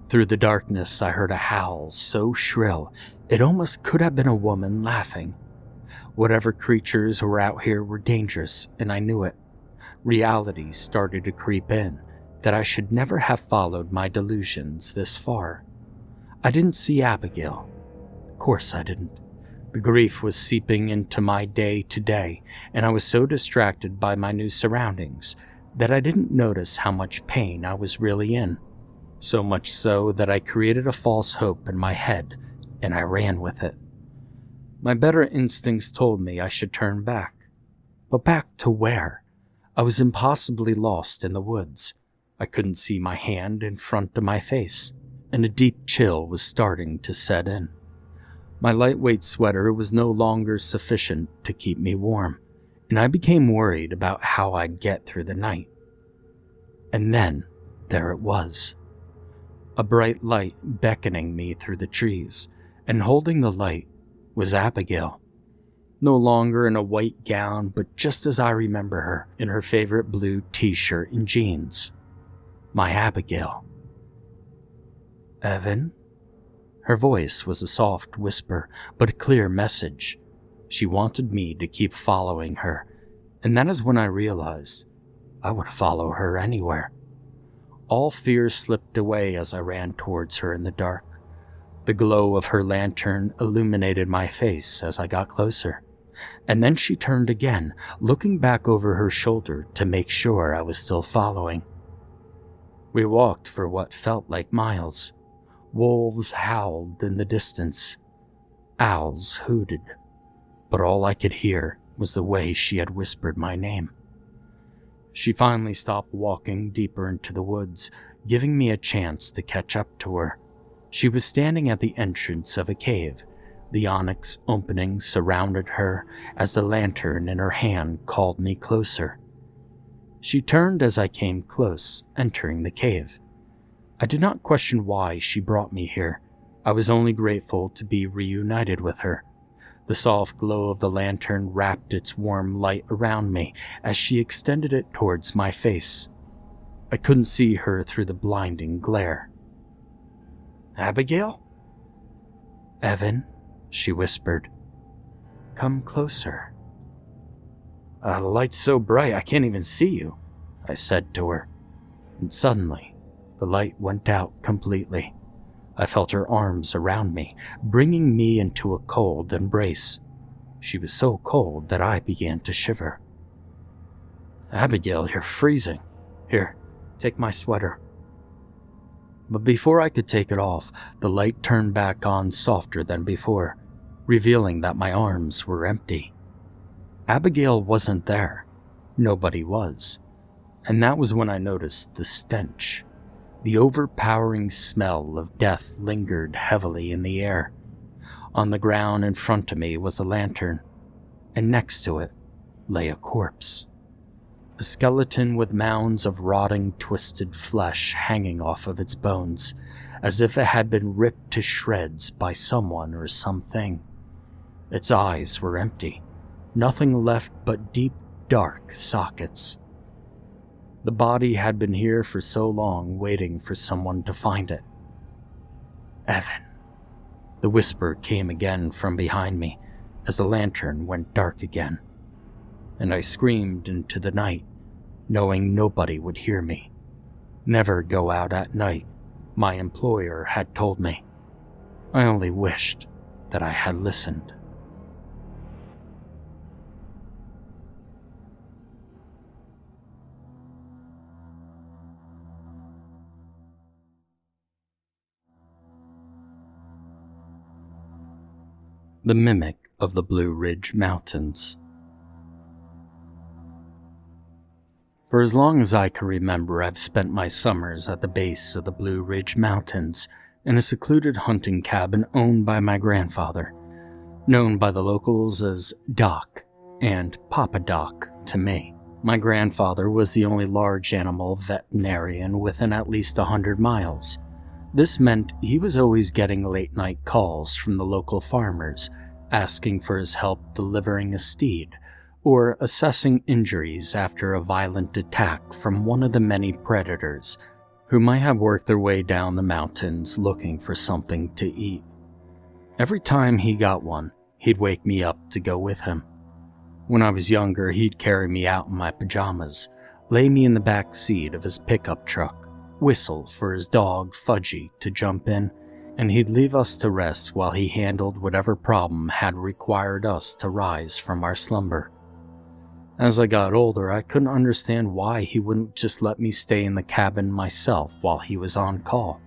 Through the darkness, I heard a howl so shrill, it almost could have been a woman laughing. Whatever creatures were out here were dangerous, and I knew it. Reality started to creep in, that I should never have followed my delusions this far. I didn't see Abigail. Of course I didn't. The grief was seeping into my day-to-day, and I was so distracted by my new surroundings that I didn't notice how much pain I was really in. So much so that I created a false hope in my head, and I ran with it. My better instincts told me I should turn back. But back to where? I was impossibly lost in the woods. I couldn't see my hand in front of my face, and a deep chill was starting to set in. My lightweight sweater was no longer sufficient to keep me warm, and I became worried about how I'd get through the night. And then, there it was. A bright light beckoning me through the trees, and holding the light was Abigail. No longer in a white gown, but just as I remember her, in her favorite blue t-shirt and jeans. My Abigail. "Evan?" Her voice was a soft whisper, but a clear message. She wanted me to keep following her, and that is when I realized I would follow her anywhere. All fear slipped away as I ran towards her in the dark. The glow of her lantern illuminated my face as I got closer, and then she turned again, looking back over her shoulder to make sure I was still following. We walked for what felt like miles. Wolves howled in the distance. Owls hooted. But all I could hear was the way she had whispered my name. She finally stopped walking deeper into the woods, giving me a chance to catch up to her. She was standing at the entrance of a cave. The onyx opening surrounded her as the lantern in her hand called me closer. She turned as I came close, entering the cave. I did not question why she brought me here. I was only grateful to be reunited with her. The soft glow of the lantern wrapped its warm light around me as she extended it towards my face. I couldn't see her through the blinding glare. "Abigail?" "Evan," she whispered. "Come closer." The light's so bright I can't even see you," I said to her. And suddenly, the light went out completely. I felt her arms around me, bringing me into a cold embrace. She was so cold that I began to shiver. "Abigail, you're freezing. Here, take my sweater." But before I could take it off, the light turned back on softer than before, revealing that my arms were empty. Abigail wasn't there. Nobody was. And that was when I noticed the stench. The overpowering smell of death lingered heavily in the air. On the ground in front of me was a lantern, and next to it lay a corpse. A skeleton with mounds of rotting, twisted flesh hanging off of its bones, as if it had been ripped to shreds by someone or something. Its eyes were empty, nothing left but deep, dark sockets. The body had been here for so long, waiting for someone to find it. "Evan." The whisper came again from behind me as the lantern went dark again, and I screamed into the night, knowing nobody would hear me. Never go out at night, my employer had told me. I only wished that I had listened. The Mimic of the Blue Ridge Mountains. For as long as I can remember, I've spent my summers at the base of the Blue Ridge Mountains in a secluded hunting cabin owned by my grandfather, known by the locals as Doc and Papa Doc to me. My grandfather was the only large animal veterinarian within at least 100 miles. This meant he was always getting late-night calls from the local farmers asking for his help delivering a steed or assessing injuries after a violent attack from one of the many predators who might have worked their way down the mountains looking for something to eat. Every time he got one, he'd wake me up to go with him. When I was younger, he'd carry me out in my pajamas, lay me in the back seat of his pickup truck, whistle for his dog, Fudgy, to jump in, and he'd leave us to rest while he handled whatever problem had required us to rise from our slumber. As I got older, I couldn't understand why he wouldn't just let me stay in the cabin myself while he was on call.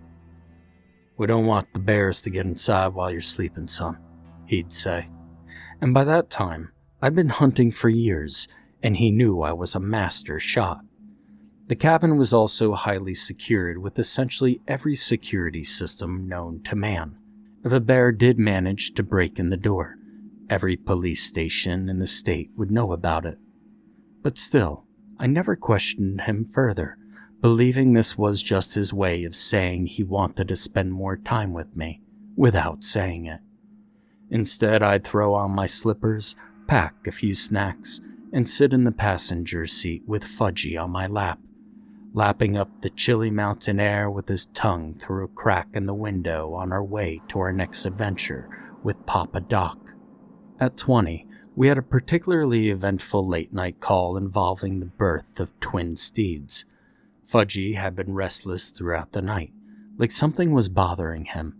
"We don't want the bears to get inside while you're sleeping, son," he'd say. And by that time, I'd been hunting for years, and he knew I was a master shot. The cabin was also highly secured with essentially every security system known to man. If a bear did manage to break in the door, every police station in the state would know about it. But still, I never questioned him further, believing this was just his way of saying he wanted to spend more time with me, without saying it. Instead, I'd throw on my slippers, pack a few snacks, and sit in the passenger seat with Fudgy on my lap, lapping up the chilly mountain air with his tongue through a crack in the window on our way to our next adventure with Papa Doc. At 20, we had a particularly eventful late-night call involving the birth of twin steeds. Fudgy had been restless throughout the night, like something was bothering him,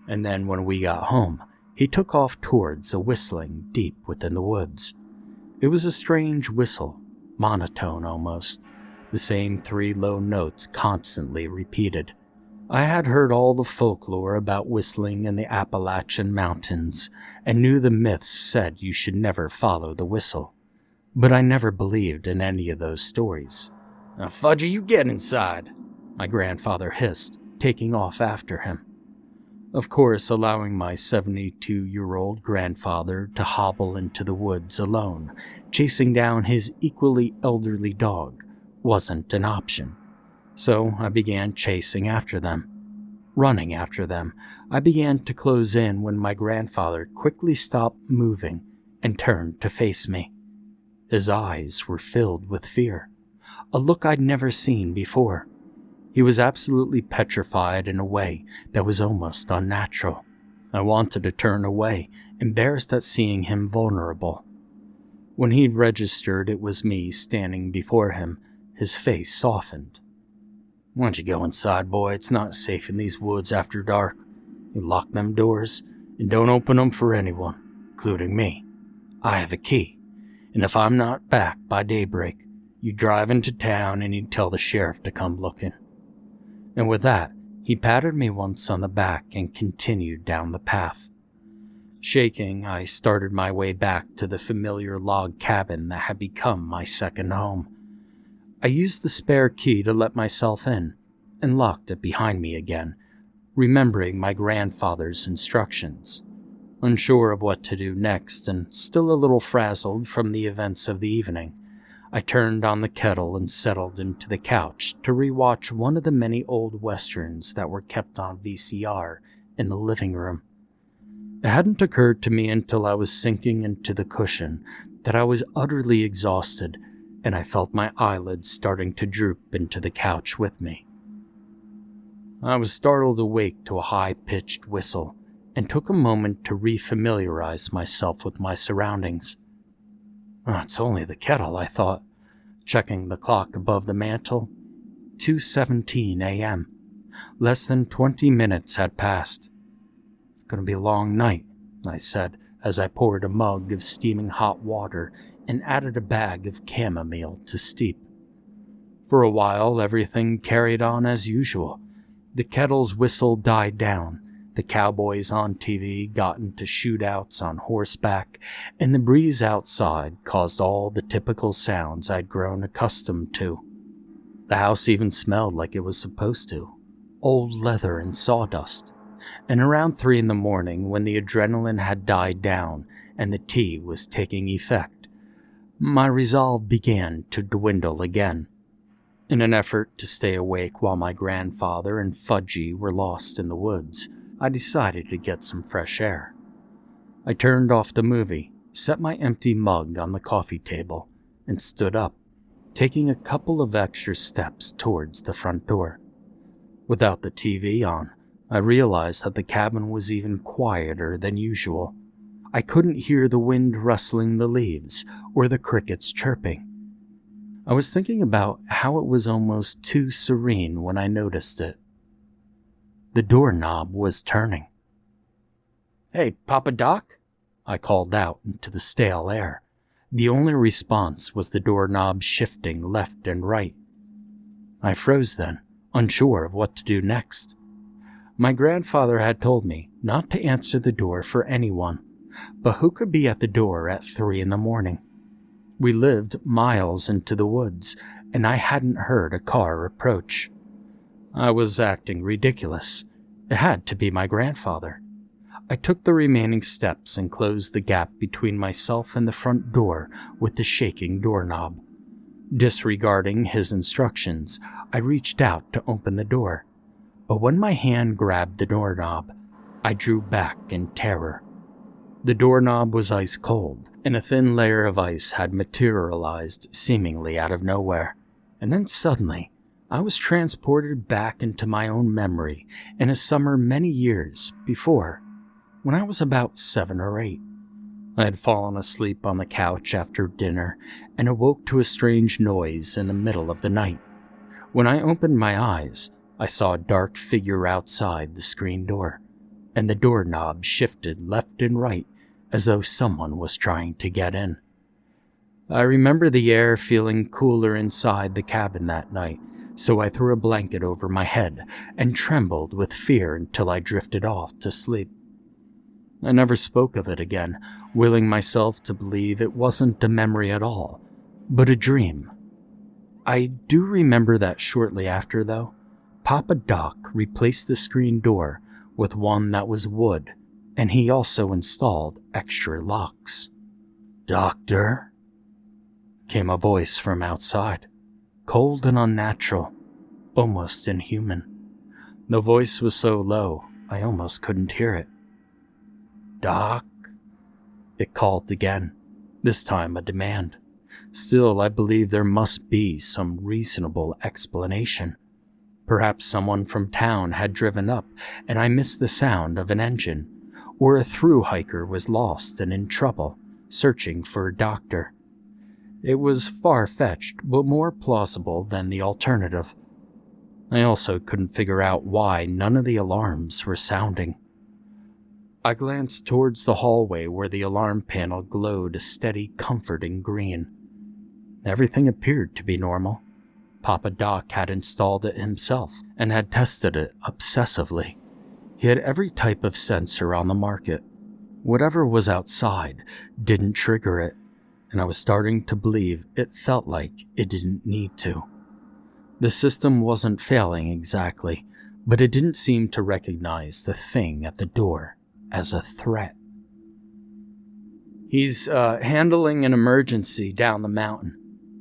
and then when we got home, he took off towards a whistling deep within the woods. It was a strange whistle, monotone almost, the same 3 low notes constantly repeated. I had heard all the folklore about whistling in the Appalachian mountains and knew the myths said you should never follow the whistle, but I never believed in any of those stories. "Now, Fudgy, you get inside," my grandfather hissed, taking off after him. Of course, allowing my 72-year-old grandfather to hobble into the woods alone, chasing down his equally elderly dog, wasn't an option. So I began chasing after them. Running after them, I began to close in when my grandfather quickly stopped moving and turned to face me. His eyes were filled with fear, a look I'd never seen before. He was absolutely petrified in a way that was almost unnatural. I wanted to turn away, embarrassed at seeing him vulnerable. When he'd registered it was me standing before him, his face softened. "Why don't you go inside, boy? It's not safe in these woods after dark. You lock them doors, and don't open them for anyone, including me. I have a key, and if I'm not back by daybreak, you drive into town and you tell the sheriff to come looking." And with that, he patted me once on the back and continued down the path. Shaking, I started my way back to the familiar log cabin that had become my second home. I used the spare key to let myself in and locked it behind me again, remembering my grandfather's instructions. Unsure of what to do next and still a little frazzled from the events of the evening, I turned on the kettle and settled into the couch to rewatch one of the many old westerns that were kept on VCR in the living room. It hadn't occurred to me until I was sinking into the cushion that I was utterly exhausted, and I felt my eyelids starting to droop into the couch with me. I was startled awake to a high-pitched whistle and took a moment to refamiliarize myself with my surroundings. "Oh, it's only the kettle," I thought, checking the clock above the mantel. 2:17 a.m. Less than 20 minutes had passed. "It's going to be a long night," I said as I poured a mug of steaming hot water and added a bag of chamomile to steep. For a while, everything carried on as usual. The kettle's whistle died down. The cowboys on TV got into shootouts on horseback, and the breeze outside caused all the typical sounds I'd grown accustomed to. The house even smelled like it was supposed to, old leather and sawdust. And around 3 in the morning, when the adrenaline had died down and the tea was taking effect, my resolve began to dwindle again. In an effort to stay awake while my grandfather and Fudgy were lost in the woods, I decided to get some fresh air. I turned off the movie, set my empty mug on the coffee table, and stood up, taking a couple of extra steps towards the front door. Without the TV on, I realized that the cabin was even quieter than usual. I couldn't hear the wind rustling the leaves or the crickets chirping. I was thinking about how it was almost too serene when I noticed it. The doorknob was turning. "Hey, Papa Doc?" I called out into the stale air. The only response was the doorknob shifting left and right. I froze then, unsure of what to do next. My grandfather had told me not to answer the door for anyone, but who could be at the door at 3 in the morning? We lived miles into the woods, and I hadn't heard a car approach. I was acting ridiculous. It had to be my grandfather. I took the remaining steps and closed the gap between myself and the front door with the shaking doorknob. Disregarding his instructions, I reached out to open the door, but when my hand grabbed the doorknob, I drew back in terror. The doorknob was ice cold, and a thin layer of ice had materialized seemingly out of nowhere. And then suddenly, I was transported back into my own memory in a summer many years before, when I was about 7 or 8. I had fallen asleep on the couch after dinner and awoke to a strange noise in the middle of the night. When I opened my eyes, I saw a dark figure outside the screen door, and the doorknob shifted left and right as though someone was trying to get in. I remember the air feeling cooler inside the cabin that night, so I threw a blanket over my head and trembled with fear until I drifted off to sleep. I never spoke of it again, willing myself to believe it wasn't a memory at all, but a dream. I do remember that shortly after, though, Papa Doc replaced the screen door with one that was wood, and he also installed extra locks. "Doctor?" came a voice from outside, cold and unnatural, almost inhuman. The voice was so low, I almost couldn't hear it. "Doc?" It called again, this time a demand. Still, I believe there must be some reasonable explanation. Perhaps someone from town had driven up and I missed the sound of an engine, or a through hiker was lost and in trouble, searching for a doctor. It was far-fetched, but more plausible than the alternative. I also couldn't figure out why none of the alarms were sounding. I glanced towards the hallway where the alarm panel glowed a steady, comforting green. Everything appeared to be normal. Papa Doc had installed it himself and had tested it obsessively. He had every type of sensor on the market. Whatever was outside didn't trigger it, and I was starting to believe it felt like it didn't need to. The system wasn't failing exactly, but it didn't seem to recognize the thing at the door as a threat. "He's handling an emergency down the mountain,"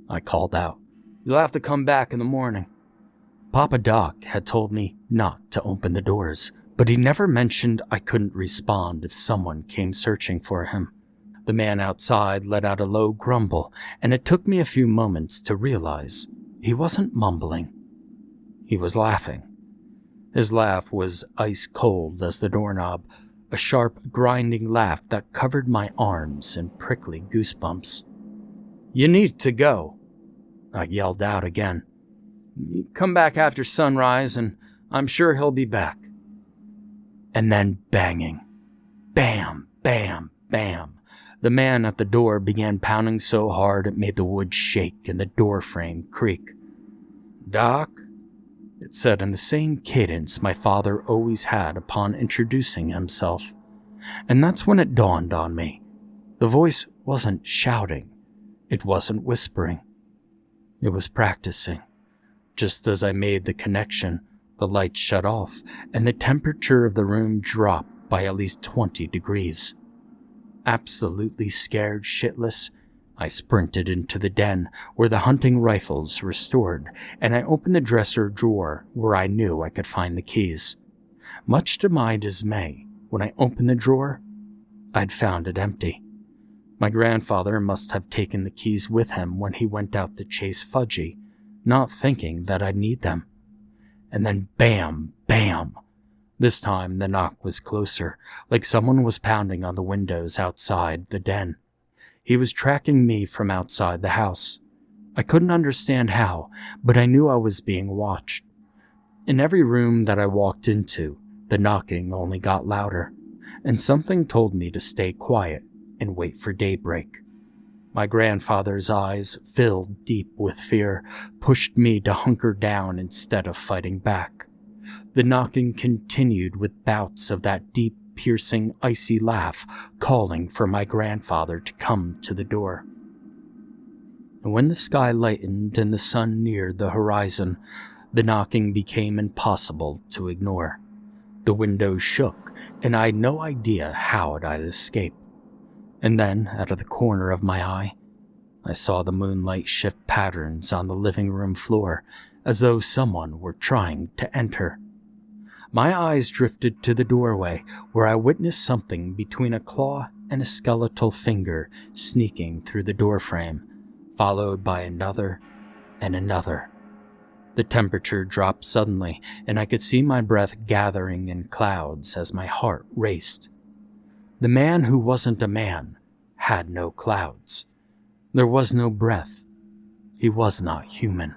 I called out. "You'll have to come back in the morning." Papa Doc had told me not to open the doors, but he never mentioned I couldn't respond if someone came searching for him. The man outside let out a low grumble, and it took me a few moments to realize he wasn't mumbling. He was laughing. His laugh was ice cold as the doorknob, a sharp, grinding laugh that covered my arms in prickly goosebumps. "You need to go," I yelled out again. "Come back after sunrise, and I'm sure he'll be back." And then banging. Bam, bam, bam. The man at the door began pounding so hard it made the wood shake and the door frame creak. "Doc?" it said in the same cadence my father always had upon introducing himself. And that's when it dawned on me. The voice wasn't shouting. It wasn't whispering. It was practicing. Just as I made the connection, the lights shut off, and the temperature of the room dropped by at least 20 degrees. Absolutely scared shitless, I sprinted into the den where the hunting rifles were stored, and I opened the dresser drawer where I knew I could find the keys. Much to my dismay, when I opened the drawer, I'd found it empty. My grandfather must have taken the keys with him when he went out to chase Fudgy, not thinking that I'd need them. And then bam, bam. This time the knock was closer, like someone was pounding on the windows outside the den. He was tracking me from outside the house. I couldn't understand how, but I knew I was being watched. In every room that I walked into, the knocking only got louder, and something told me to stay quiet and wait for daybreak. My grandfather's eyes, filled deep with fear, pushed me to hunker down instead of fighting back. The knocking continued with bouts of that deep, piercing, icy laugh, calling for my grandfather to come to the door. And when the sky lightened and the sun neared the horizon, the knocking became impossible to ignore. The windows shook, and I had no idea how I'd escape. And then, out of the corner of my eye, I saw the moonlight shift patterns on the living room floor, as though someone were trying to enter. My eyes drifted to the doorway, where I witnessed something between a claw and a skeletal finger sneaking through the doorframe, followed by another and another. The temperature dropped suddenly, and I could see my breath gathering in clouds as my heart raced. The man who wasn't a man had no clouds. There was no breath. He was not human.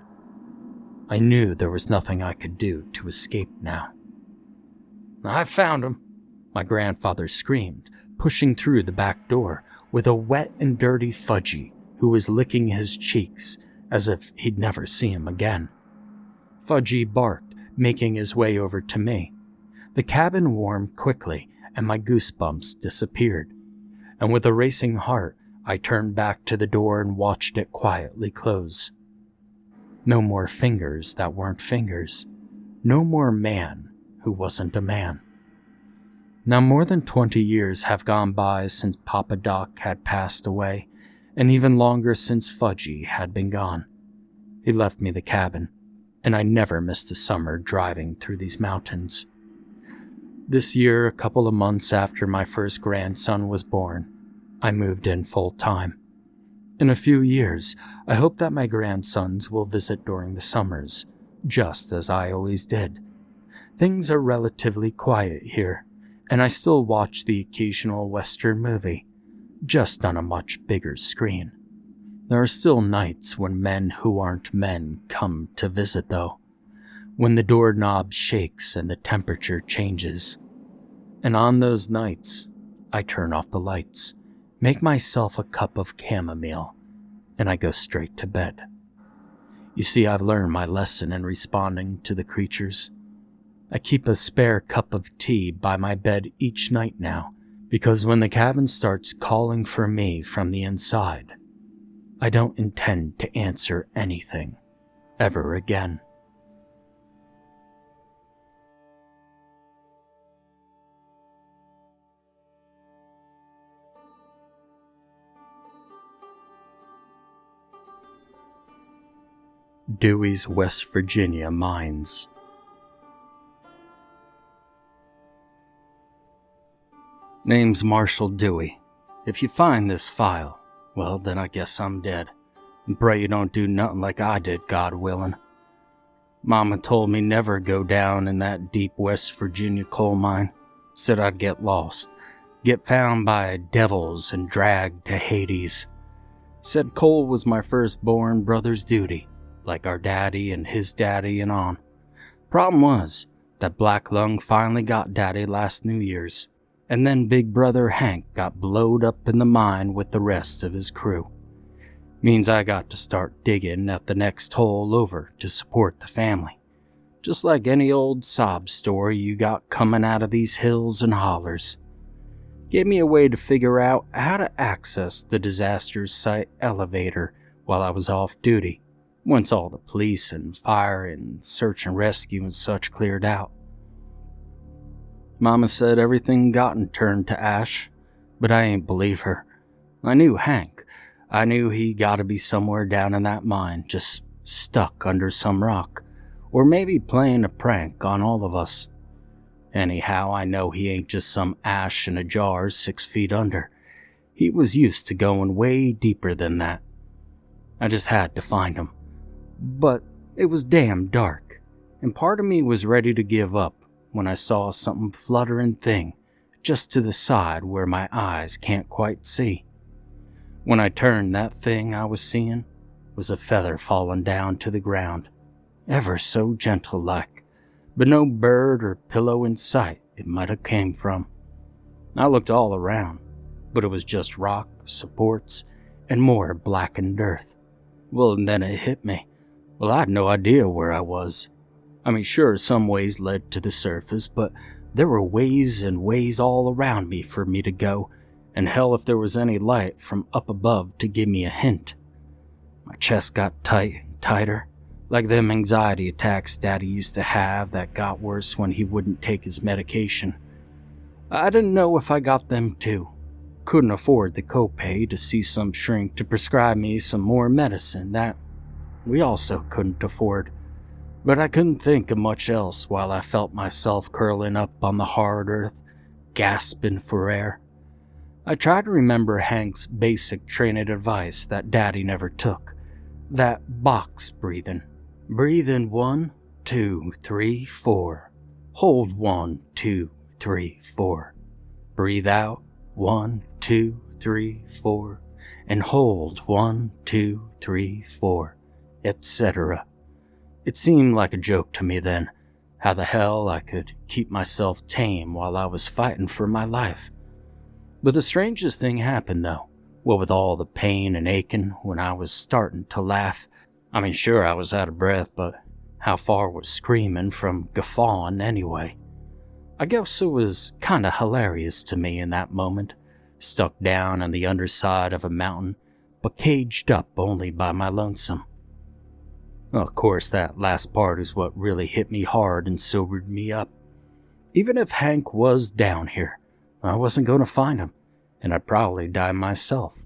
I knew there was nothing I could do to escape now. "I found him," my grandfather screamed, pushing through the back door with a wet and dirty Fudgy who was licking his cheeks as if he'd never see him again. Fudgy barked, making his way over to me. The cabin warmed quickly, and my goosebumps disappeared. And with a racing heart, I turned back to the door and watched it quietly close. No more fingers that weren't fingers. No more man who wasn't a man. Now more than 20 years have gone by since Papa Doc had passed away, and even longer since Fudgy had been gone. He left me the cabin, and I never missed a summer driving through these mountains. This year, a couple of months after my first grandson was born, I moved in full-time. In a few years, I hope that my grandsons will visit during the summers, just as I always did. Things are relatively quiet here, and I still watch the occasional Western movie, just on a much bigger screen. There are still nights when men who aren't men come to visit, though, when the doorknob shakes and the temperature changes. And on those nights, I turn off the lights, make myself a cup of chamomile, and I go straight to bed. You see, I've learned my lesson in responding to the creatures. I keep a spare cup of tea by my bed each night now, because when the cabin starts calling for me from the inside, I don't intend to answer anything ever again. Dewey's West Virginia Mines. Name's Marshall Dewey. If you find this file, well, then I guess I'm dead. And pray you don't do nothing like I did, God willing. Mama told me never go down in that deep West Virginia coal mine. Said I'd get lost, get found by devils and dragged to Hades. Said coal was my firstborn brother's duty, like our daddy and his daddy and on. Problem was that Black Lung finally got daddy last New Year's, and then big brother Hank got blowed up in the mine with the rest of his crew. Means I got to start digging at the next hole over to support the family. Just like any old sob story you got coming out of these hills and hollers. Gave me a way to figure out how to access the disaster site elevator while I was off duty, once all the police and fire and search and rescue and such cleared out. Mama said everything gotten turned to ash, but I ain't believe her. I knew Hank. I knew he gotta be somewhere down in that mine, just stuck under some rock, or maybe playing a prank on all of us. Anyhow, I know he ain't just some ash in a jar 6 feet under. He was used to going way deeper than that. I just had to find him. But it was damn dark, and part of me was ready to give up when I saw something fluttering thing just to the side where my eyes can't quite see. When I turned, that thing I was seeing was a feather falling down to the ground, ever so gentle-like, but no bird or pillow in sight it might have came from. I looked all around, but it was just rock, supports, and more blackened earth. Well, and then it hit me. Well, I had no idea where I was. I mean, sure, some ways led to the surface, but there were ways and ways all around me for me to go, and hell if there was any light from up above to give me a hint. My chest got tight and tighter, like them anxiety attacks Daddy used to have that got worse when he wouldn't take his medication. I didn't know if I got them too. Couldn't afford the copay to see some shrink to prescribe me some more medicine that we also couldn't afford. But I couldn't think of much else while I felt myself curling up on the hard earth, gasping for air. I tried to remember Hank's basic training advice that Daddy never took. That box breathing. Breathe in 1, 2, 3, 4. Hold 1, 2, 3, 4. Breathe out 1, 2, 3, 4. And hold 1, 2, 3, 4. Etc. It seemed like a joke to me then, how the hell I could keep myself tame while I was fighting for my life. But the strangest thing happened though, what with all the pain and aching when I was starting to laugh. I mean, sure, I was out of breath, but how far was screaming from guffawing anyway? I guess it was kinda hilarious to me in that moment, stuck down on the underside of a mountain, but caged up only by my lonesome. Well, of course, that last part is what really hit me hard and sobered me up. Even if Hank was down here, I wasn't going to find him, and I'd probably die myself,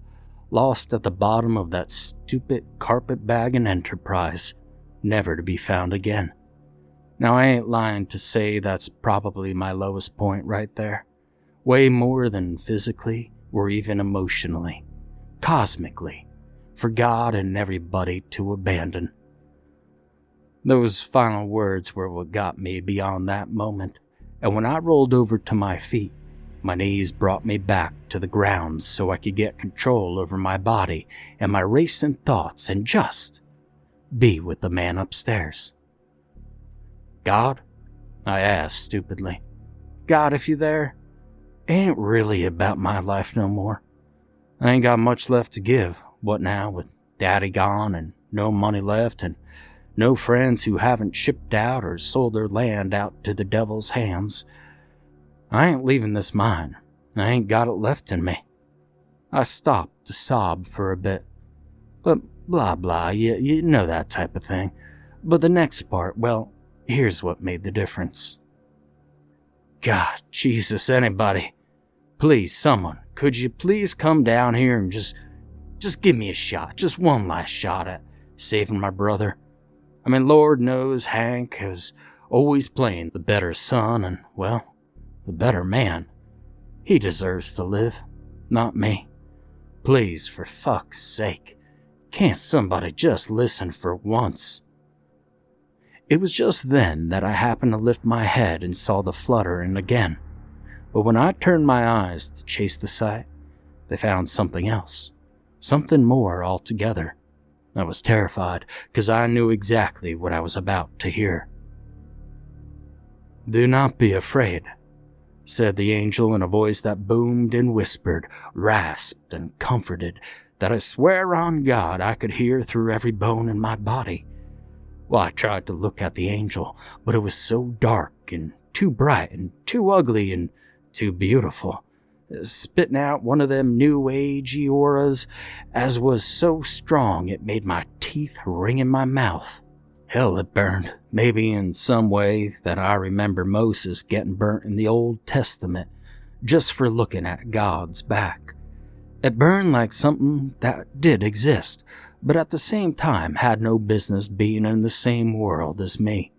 lost at the bottom of that stupid carpetbagging Enterprise, never to be found again. Now, I ain't lying to say that's probably my lowest point right there. Way more than physically or even emotionally, cosmically, for God and everybody to abandon. Those final words were what got me beyond that moment, and when I rolled over to my feet, my knees brought me back to the ground so I could get control over my body and my racing thoughts and just be with the man upstairs. "God?" I asked stupidly. "God, if you there, it ain't really about my life no more. I ain't got much left to give, what now, with Daddy gone and no money left and no friends who haven't shipped out or sold their land out to the devil's hands. I ain't leaving this mine. I ain't got it left in me." I stopped to sob for a bit. But blah blah, you know that type of thing. But the next part, well, here's what made the difference. "God, Jesus, anybody. Please, someone, could you please come down here and just give me a shot, just one last shot at saving my brother? I mean, Lord knows Hank is always playing the better son and, well, the better man. He deserves to live, not me. Please, for fuck's sake, can't somebody just listen for once?" It was just then that I happened to lift my head and saw the fluttering again. But when I turned my eyes to chase the sight, they found something else, something more altogether. I was terrified, because I knew exactly what I was about to hear. "Do not be afraid," said the angel in a voice that boomed and whispered, rasped and comforted, that I swear on God I could hear through every bone in my body. Well, I tried to look at the angel, but it was so dark and too bright and too ugly and too beautiful, spitting out one of them new agey auras as was so strong it made my teeth ring in my mouth. Hell, it burned, maybe in some way that I remember Moses getting burnt in the Old Testament just for looking at God's back. It burned like something that did exist, but at the same time had no business being in the same world as me.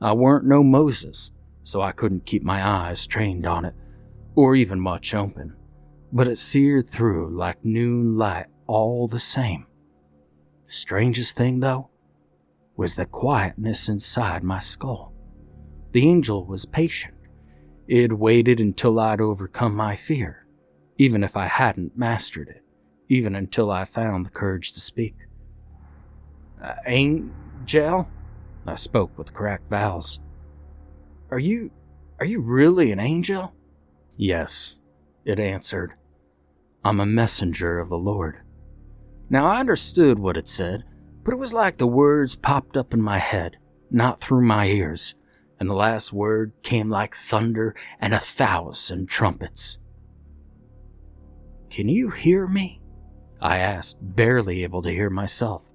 I weren't no Moses, so I couldn't keep my eyes trained on it, or even much open, but it seared through like noon light all the same. The strangest thing, though, was the quietness inside my skull. The angel was patient. It waited until I'd overcome my fear, even if I hadn't mastered it, even until I found the courage to speak. "Angel?" I spoke with cracked vowels. Are you really an angel?" "Yes," it answered. "I'm a messenger of the Lord." Now I understood what it said, but it was like the words popped up in my head, not through my ears, and the last word came like thunder and 1,000 trumpets. "Can you hear me?" I asked, barely able to hear myself.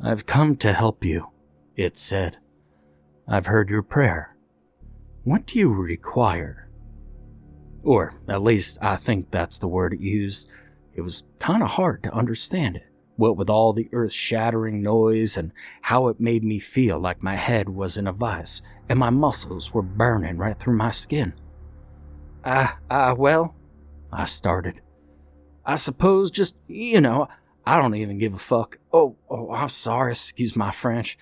"I've come to help you," it said. "I've heard your prayer. What do you require?" Or, at least, I think that's the word it used. It was kind of hard to understand it, what with all the earth-shattering noise and how it made me feel like my head was in a vice and my muscles were burning right through my skin. Well, I started. "I suppose just, I don't even give a fuck. Oh, I'm sorry, excuse my French.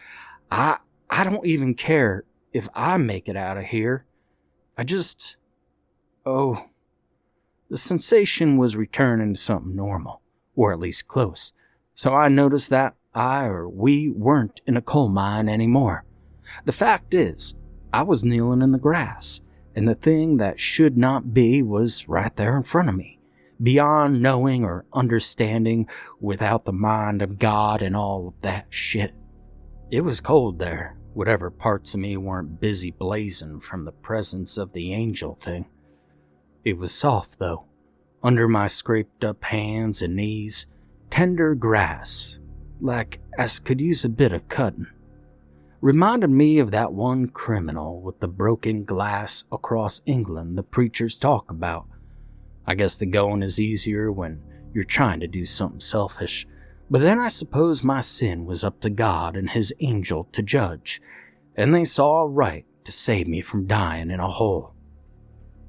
I don't even care if I make it out of here. The sensation was returning to something normal, or at least close, so I noticed that we weren't in a coal mine anymore. The fact is, I was kneeling in the grass, and the thing that should not be was right there in front of me, beyond knowing or understanding, without the mind of God and all of that shit. It was cold there, whatever parts of me weren't busy blazing from the presence of the angel thing. It was soft, though, under my scraped-up hands and knees, tender grass, like as could use a bit of cutting. Reminded me of that one criminal with the broken glass across England the preachers talk about. I guess the going is easier when you're trying to do something selfish, but then I suppose my sin was up to God and his angel to judge, and they saw right to save me from dying in a hole.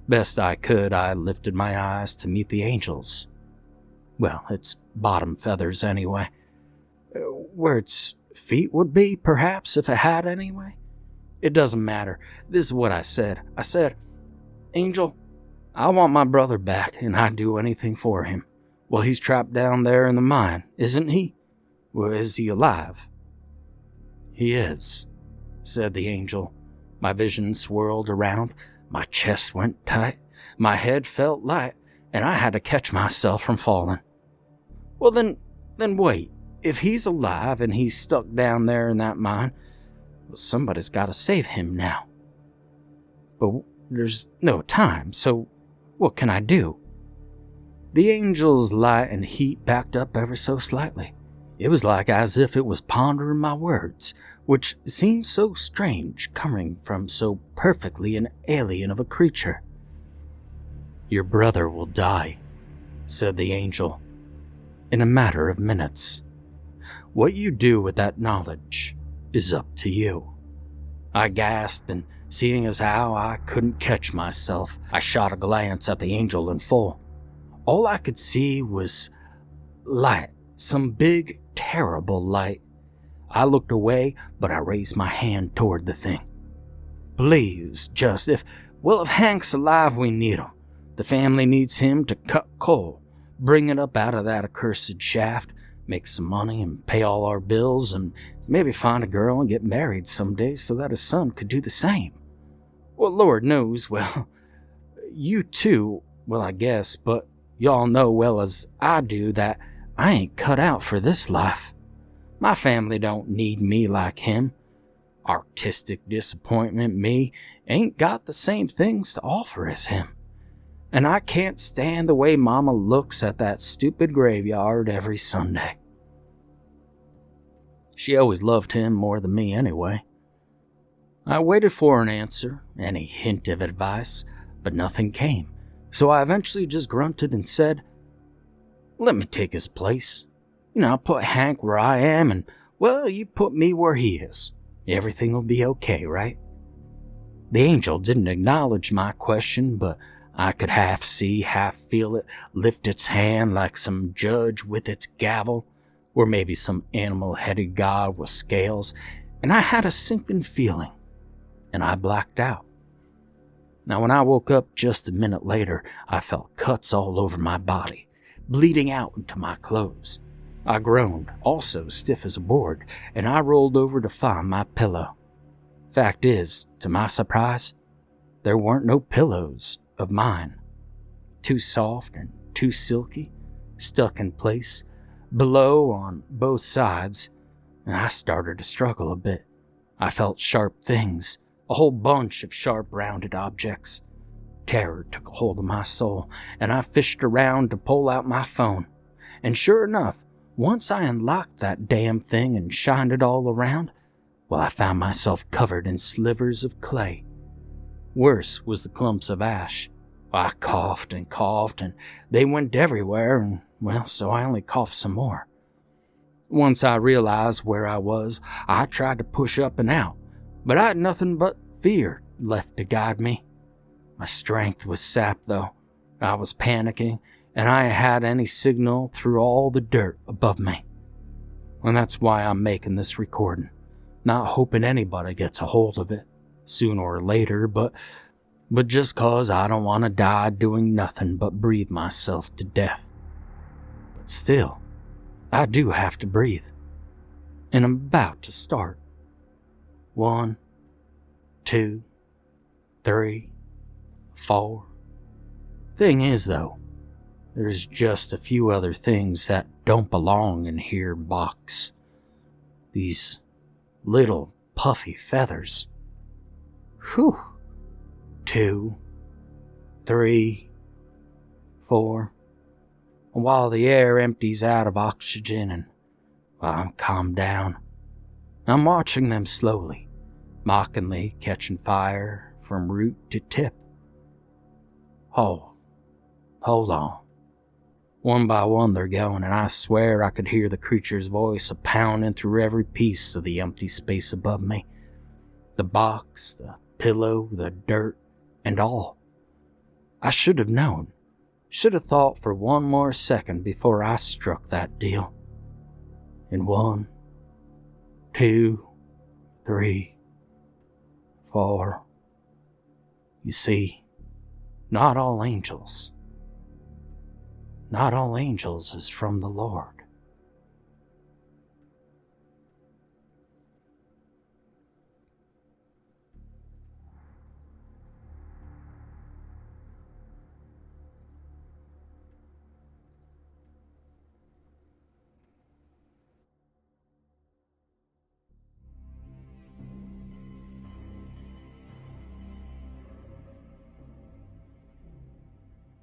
Best I could, I lifted my eyes to meet the angel's. Well, its bottom feathers anyway. Where its feet would be, perhaps, if it had anyway. It doesn't matter. This is what I said. I said, Angel, I want my brother back, and I'd do anything for him. Well, he's trapped down there in the mine, isn't he? Well, is he alive? He is, said the angel. My vision swirled around. My chest went tight. My head felt light, and I had to catch myself from falling. Well, then wait. If he's alive and he's stuck down there in that mine, well, somebody's got to save him now. But there's no time, so what can I do? The angel's light and heat backed up ever so slightly. It was like as if it was pondering my words, which seemed so strange coming from so perfectly an alien of a creature. Your brother will die, said the angel, in a matter of minutes. What you do with that knowledge is up to you. I gasped, and seeing as how I couldn't catch myself, I shot a glance at the angel in full. All I could see was light, some big, terrible light. I looked away, but I raised my hand toward the thing. Please, just if Hank's alive, we need him. The family needs him to cut coal, bring it up out of that accursed shaft, make some money and pay all our bills, and maybe find a girl and get married someday so that his son could do the same. Well, Lord knows, you too, I guess, but y'all know well as I do that I ain't cut out for this life. My family don't need me like him. Artistic disappointment me ain't got the same things to offer as him. And I can't stand the way Mama looks at that stupid graveyard every Sunday. She always loved him more than me anyway. I waited for an answer, any hint of advice, but nothing came, so I eventually just grunted and said, let me take his place. Put Hank where I am, and, you put me where he is. Everything will be okay, right? The angel didn't acknowledge my question, but I could half see, half feel it lift its hand like some judge with its gavel, or maybe some animal-headed god with scales, and I had a sinking feeling, and I blacked out. Now, when I woke up just a minute later, I felt cuts all over my body, bleeding out into my clothes. I groaned, also stiff as a board, and I rolled over to find my pillow. Fact is, to my surprise, there weren't no pillows of mine. Too soft and too silky, stuck in place, below on both sides, and I started to struggle a bit. I felt sharp things, a whole bunch of sharp rounded objects. Terror took a hold of my soul, and I fished around to pull out my phone. And sure enough, once I unlocked that damn thing and shined it all around, I found myself covered in slivers of clay. Worse was the clumps of ash. I coughed, and they went everywhere, and, so I only coughed some more. Once I realized where I was, I tried to push up and out, but I had nothing but fear left to guide me. My strength was sapped, though. I was panicking, and I had any signal through all the dirt above me. And that's why I'm making this recording, not hoping anybody gets a hold of it, sooner or later, but just 'cause I don't want to die doing nothing but breathe myself to death. But still, I do have to breathe, and I'm about to start. 1, 2, 3, 4. Thing is, though, there's just a few other things that don't belong in here box. These little puffy feathers. Whew. 2, 3, 4. And while the air empties out of oxygen and I'm calmed down, I'm watching them slowly, mockingly catching fire from root to tip. Hold on. One by one they're going, and I swear I could hear the creature's voice a-pounding through every piece of the empty space above me. The box, the pillow, the dirt, and all. I should have known. Should have thought for one more second before I struck that deal. And 1, 2, 3, For, you see, not all angels is from the Lord.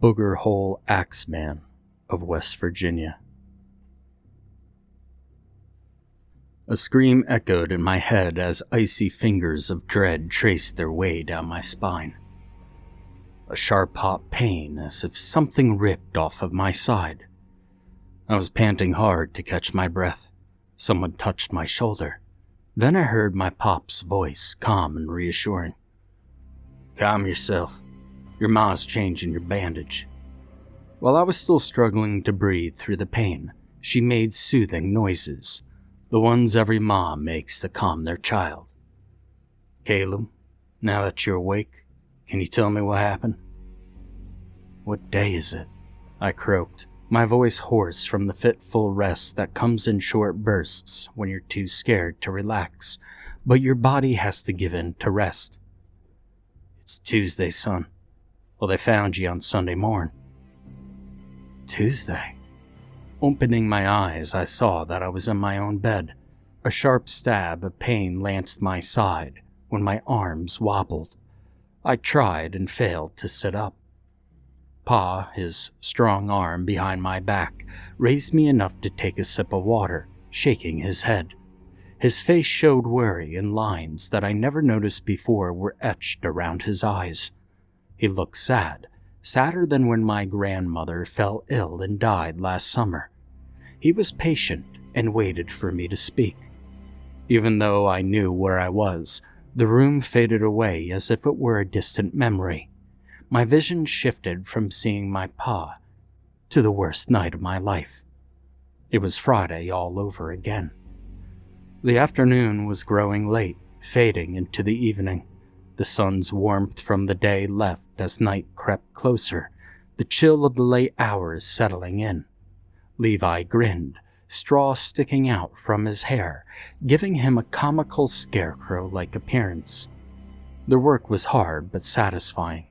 Booger Hole Axeman of West Virginia. A scream echoed in my head as icy fingers of dread traced their way down my spine. A sharp hot pain as if something ripped off of my side. I was panting hard to catch my breath. Someone touched my shoulder. Then I heard my pop's voice, calm and reassuring. "Calm yourself. Your ma's changing your bandage." While I was still struggling to breathe through the pain, she made soothing noises, the ones every mom makes to calm their child. "Caleb, now that you're awake, can you tell me what happened?" "What day is it?" I croaked, my voice hoarse from the fitful rest that comes in short bursts when you're too scared to relax, but your body has to give in to rest. "It's Tuesday, son. Well, they found you on Sunday morn." "Tuesday?" Opening my eyes, I saw that I was in my own bed. A sharp stab of pain lanced my side when my arms wobbled. I tried and failed to sit up. Pa, his strong arm behind my back, raised me enough to take a sip of water, shaking his head. His face showed worry, and lines that I never noticed before were etched around his eyes. He looked sad, sadder than when my grandmother fell ill and died last summer. He was patient and waited for me to speak. Even though I knew where I was, the room faded away as if it were a distant memory. My vision shifted from seeing my pa to the worst night of my life. It was Friday all over again. The afternoon was growing late, fading into the evening. The sun's warmth from the day left as night crept closer, the chill of the late hours settling in. Levi grinned, straw sticking out from his hair, giving him a comical scarecrow-like appearance. The work was hard but satisfying.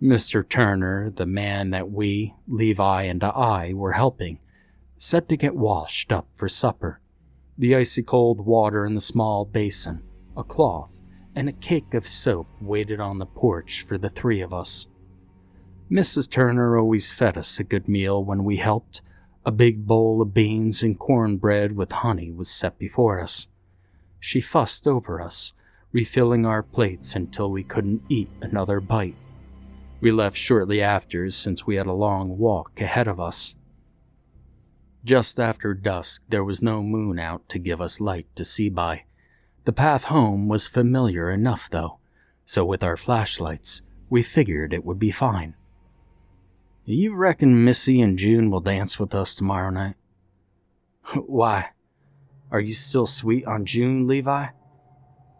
Mr. Turner, the man that we, Levi and I, were helping, said to get washed up for supper. The icy cold water in the small basin, a cloth, and a cake of soap waited on the porch for the three of us. Mrs. Turner always fed us a good meal when we helped. A big bowl of beans and cornbread with honey was set before us. She fussed over us, refilling our plates until we couldn't eat another bite. We left shortly after since we had a long walk ahead of us. Just after dusk, there was no moon out to give us light to see by. The path home was familiar enough, though, so with our flashlights, we figured it would be fine. "You reckon Missy and June will dance with us tomorrow night?" "Why? Are you still sweet on June, Levi?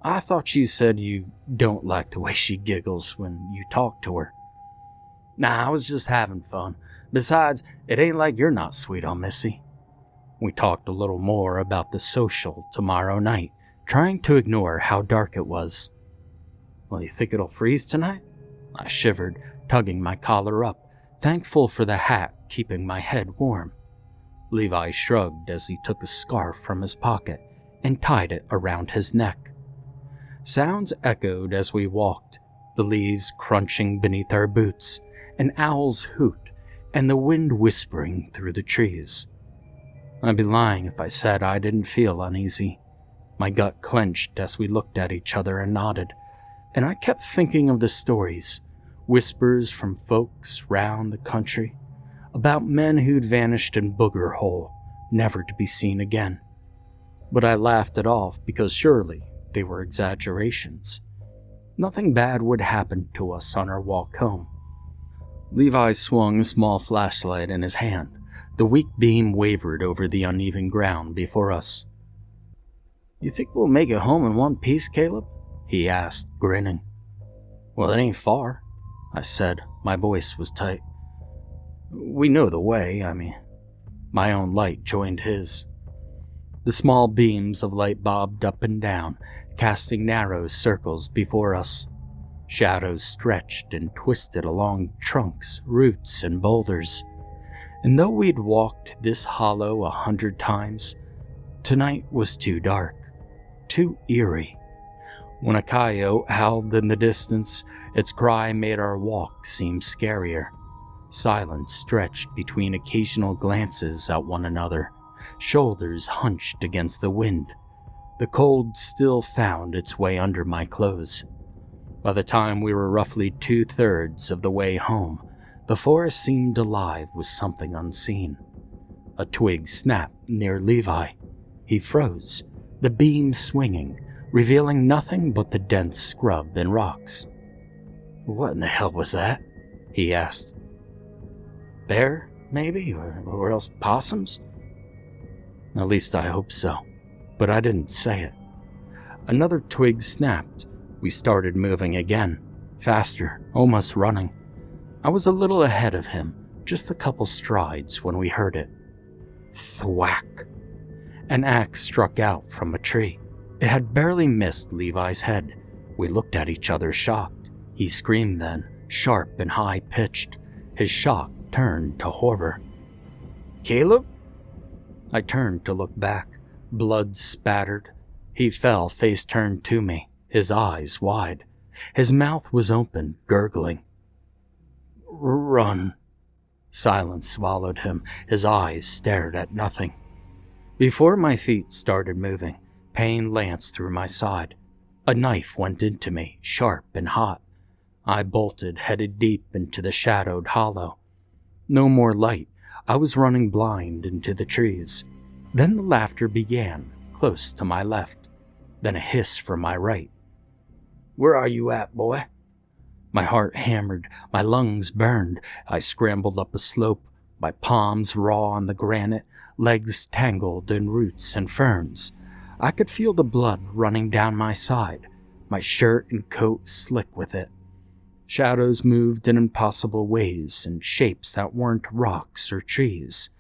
I thought you said you don't like the way she giggles when you talk to her." "Nah, I was just having fun. Besides, it ain't like you're not sweet on Missy." We talked a little more about the social tomorrow night, trying to ignore how dark it was. "Well, you think it'll freeze tonight?" I shivered, tugging my collar up, thankful for the hat keeping my head warm. Levi shrugged as he took a scarf from his pocket and tied it around his neck. Sounds echoed as we walked, the leaves crunching beneath our boots, an owl's hoot, and the wind whispering through the trees. I'd be lying if I said I didn't feel uneasy. My gut clenched as we looked at each other and nodded, and I kept thinking of the stories, whispers from folks round the country, about men who'd vanished in Booger Hole, never to be seen again. But I laughed it off because surely they were exaggerations. Nothing bad would happen to us on our walk home. Levi swung a small flashlight in his hand. The weak beam wavered over the uneven ground before us. "You think we'll make it home in one piece, Caleb? he asked, grinning. Well, it ain't far, I said. My voice was tight. We know the way, My own light joined his. The small beams of light bobbed up and down, casting narrow circles before us. Shadows stretched and twisted along trunks, roots, and boulders. And though we'd walked this hollow 100 times, tonight was too dark, too eerie. When a coyote howled in the distance, its cry made our walk seem scarier. Silence stretched between occasional glances at one another, shoulders hunched against the wind. The cold still found its way under my clothes. By the time we were roughly 2/3 of the way home, the forest seemed alive with something unseen. A twig snapped near Levi. He froze, the beam swinging, revealing nothing but the dense scrub and rocks. What in the hell was that? He asked. Bear, maybe, or else possums? At least I hope so, but I didn't say it. Another twig snapped. We started moving again, faster, almost running. I was a little ahead of him, just a couple strides when we heard it. Thwack! An axe struck out from a tree. It had barely missed Levi's head. We looked at each other shocked. He screamed then, sharp and high-pitched. His shock turned to horror. Caleb? I turned to look back. Blood spattered. He fell face turned to me, his eyes wide. His mouth was open, gurgling. Run. Silence swallowed him. His eyes stared at nothing. Before my feet started moving, pain lanced through my side. A knife went into me, sharp and hot. I bolted, headed deep into the shadowed hollow. No more light. I was running blind into the trees. Then the laughter began, close to my left. Then a hiss from my right. Where are you at, boy? My heart hammered, my lungs burned. I scrambled up a slope, my palms raw on the granite, legs tangled in roots and ferns. I could feel the blood running down my side, my shirt and coat slick with it. Shadows moved in impossible ways and shapes that weren't rocks or trees.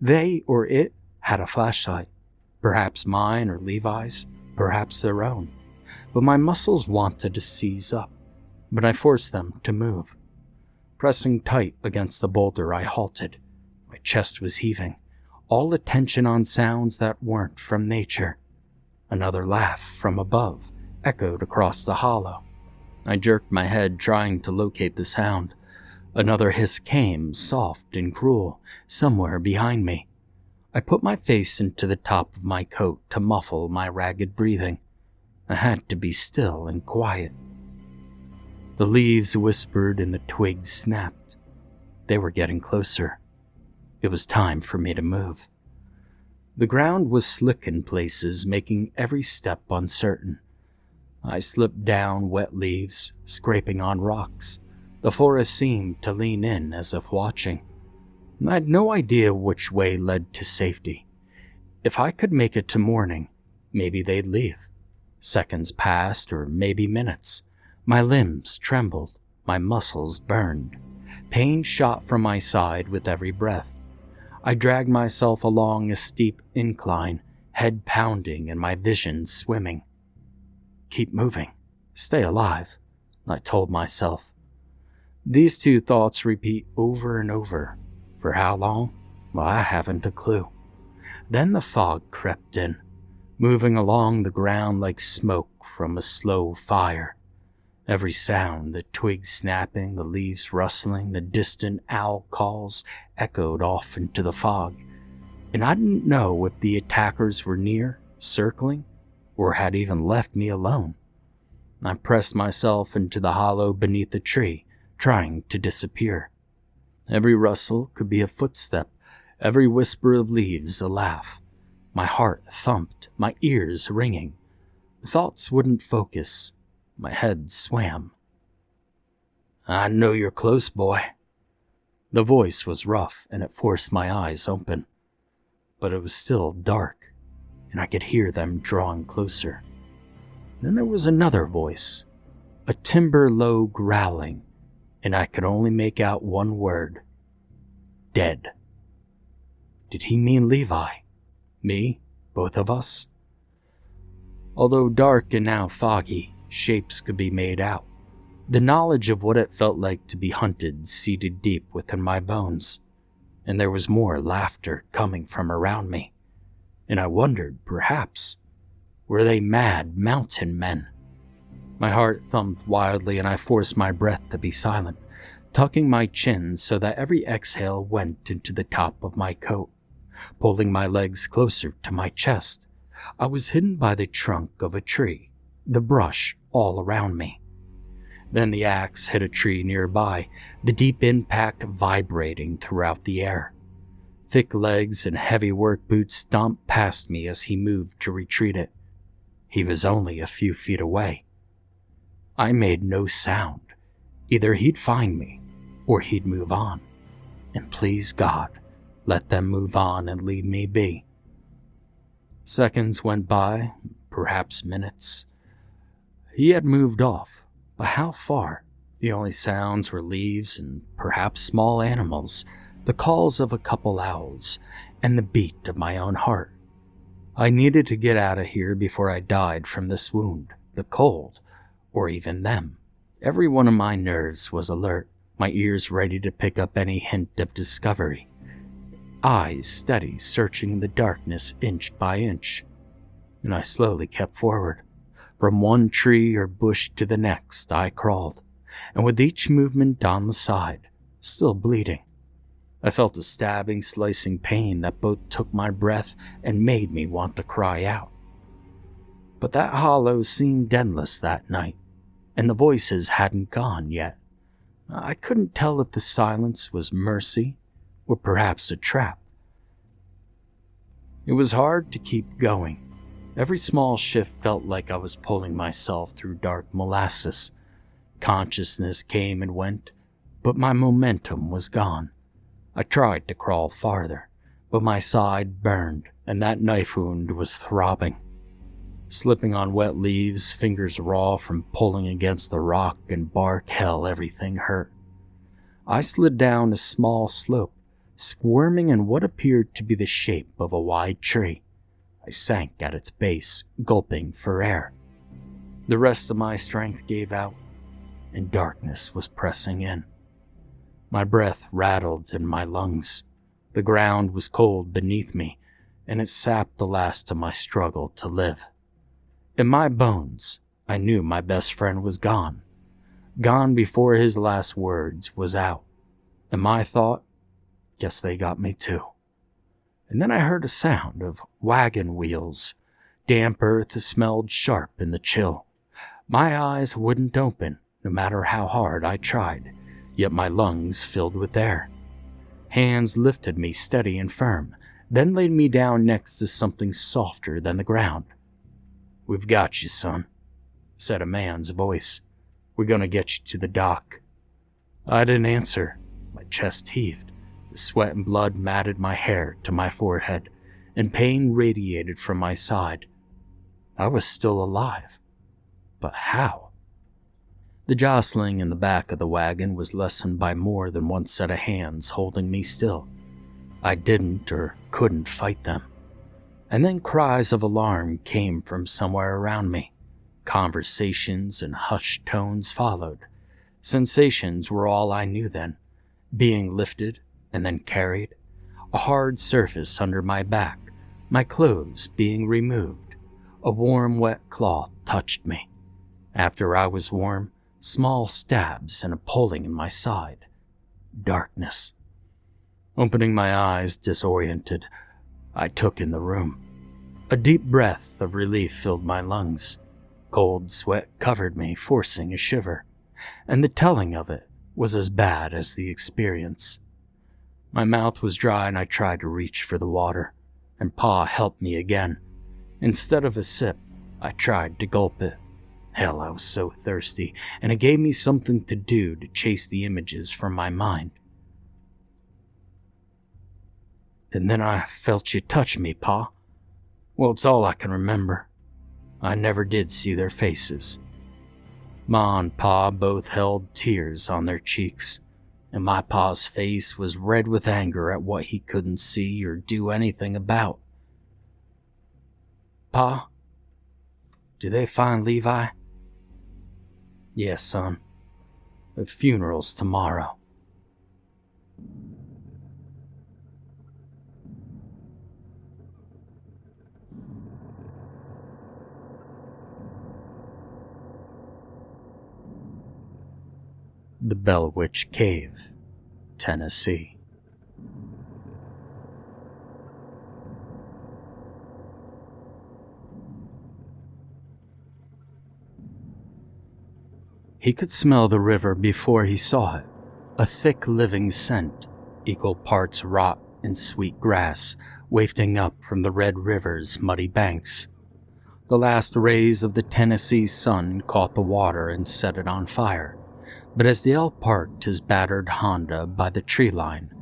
They or it had a flashlight, perhaps mine or Levi's, perhaps their own. But my muscles wanted to seize up, but I forced them to move. Pressing tight against the boulder, I halted. My chest was heaving, all attention on sounds that weren't from nature. Another laugh from above echoed across the hollow. I jerked my head, trying to locate the sound. Another hiss came, soft and cruel, somewhere behind me. I put my face into the top of my coat to muffle my ragged breathing. I had to be still and quiet. The leaves whispered and the twigs snapped. They were getting closer. It was time for me to move. The ground was slick in places, making every step uncertain. I slipped down wet leaves, scraping on rocks. The forest seemed to lean in as if watching. I had no idea which way led to safety. If I could make it to morning, maybe they'd leave. Seconds passed, or maybe minutes. My limbs trembled, my muscles burned. Pain shot from my side with every breath. I dragged myself along a steep incline, head pounding and my vision swimming. Keep moving. Stay alive, I told myself. These two thoughts repeat over and over. For how long? Well, I haven't a clue. Then the fog crept in, moving along the ground like smoke from a slow fire. Every sound, the twigs snapping, the leaves rustling, the distant owl calls echoed off into the fog. And I didn't know if the attackers were near, circling, or had even left me alone. I pressed myself into the hollow beneath the tree, trying to disappear. Every rustle could be a footstep, every whisper of leaves a laugh. My heart thumped, my ears ringing. Thoughts wouldn't focus. My head swam. I know you're close, boy. The voice was rough, and it forced my eyes open. But it was still dark, and I could hear them drawing closer. Then there was another voice, a timber low growling, and I could only make out one word. Dead. Did he mean Levi? Me? Both of us? Although dark and now foggy, shapes could be made out. The knowledge of what it felt like to be hunted seated deep within my bones, and there was more laughter coming from around me. And I wondered, perhaps, were they mad mountain men? My heart thumped wildly and I forced my breath to be silent, tucking my chin so that every exhale went into the top of my coat, pulling my legs closer to my chest. I was hidden by the trunk of a tree, the brush all around me. Then the axe hit a tree nearby, the deep impact vibrating throughout the air. Thick legs and heavy work boots stomped past me as he moved to retreat it. He was only a few feet away. I made no sound. Either he'd find me, or he'd move on. And please God, let them move on and leave me be. Seconds went by, perhaps minutes. He had moved off, but how far? The only sounds were leaves and perhaps small animals, the calls of a couple owls, and the beat of my own heart. I needed to get out of here before I died from this wound, the cold, or even them. Every one of my nerves was alert, my ears ready to pick up any hint of discovery. Eyes steady, searching in the darkness inch by inch. And I slowly kept forward. From one tree or bush to the next I crawled, and with each movement on the side, still bleeding, I felt a stabbing, slicing pain that both took my breath and made me want to cry out. But that hollow seemed endless that night, and the voices hadn't gone yet. I couldn't tell if the silence was mercy or perhaps a trap. It was hard to keep going. Every small shift felt like I was pulling myself through dark molasses. Consciousness came and went, but my momentum was gone. I tried to crawl farther, but my side burned and that knife wound was throbbing. Slipping on wet leaves, fingers raw from pulling against the rock and bark, hell, everything hurt. I slid down a small slope, squirming in what appeared to be the shape of a wide tree. I sank at its base, gulping for air. The rest of my strength gave out, and darkness was pressing in. My breath rattled in my lungs. The ground was cold beneath me, and it sapped the last of my struggle to live. In my bones, I knew my best friend was gone. Gone before his last words was out. And my thought, guess they got me too. And then I heard a sound of wagon wheels. Damp earth smelled sharp in the chill. My eyes wouldn't open, no matter how hard I tried, yet my lungs filled with air. Hands lifted me steady and firm, then laid me down next to something softer than the ground. "We've got you, son," said a man's voice. "We're gonna get you to the dock." I didn't answer. My chest heaved. The sweat and blood matted my hair to my forehead, and pain radiated from my side. I was still alive. But how? The jostling in the back of the wagon was lessened by more than one set of hands holding me still. I didn't or couldn't fight them. And then cries of alarm came from somewhere around me. Conversations and hushed tones followed. Sensations were all I knew then. Being lifted and then carried. A hard surface under my back. My clothes being removed. A warm, wet cloth touched me. After I was warm, small stabs and a pulling in my side. Darkness. Opening my eyes, disoriented, I took in the room. A deep breath of relief filled my lungs. Cold sweat covered me, forcing a shiver, and the telling of it was as bad as the experience. My mouth was dry and I tried to reach for the water, and Pa helped me again. Instead of a sip, I tried to gulp it. Hell, I was so thirsty, and it gave me something to do to chase the images from my mind. "And then I felt you touch me, Pa. Well, it's all I can remember. I never did see their faces. Ma and Pa both held tears on their cheeks, and my pa's face was red with anger at what he couldn't see or do anything about. Pa, did they find Levi? Yes, son. The funeral's tomorrow. The Bell Witch Cave, Tennessee. He could smell the river before he saw it, a thick living scent, equal parts rot and sweet grass, wafting up from the Red River's muddy banks. The last rays of the Tennessee sun caught the water and set it on fire. But as Dale parked his battered Honda by the tree line,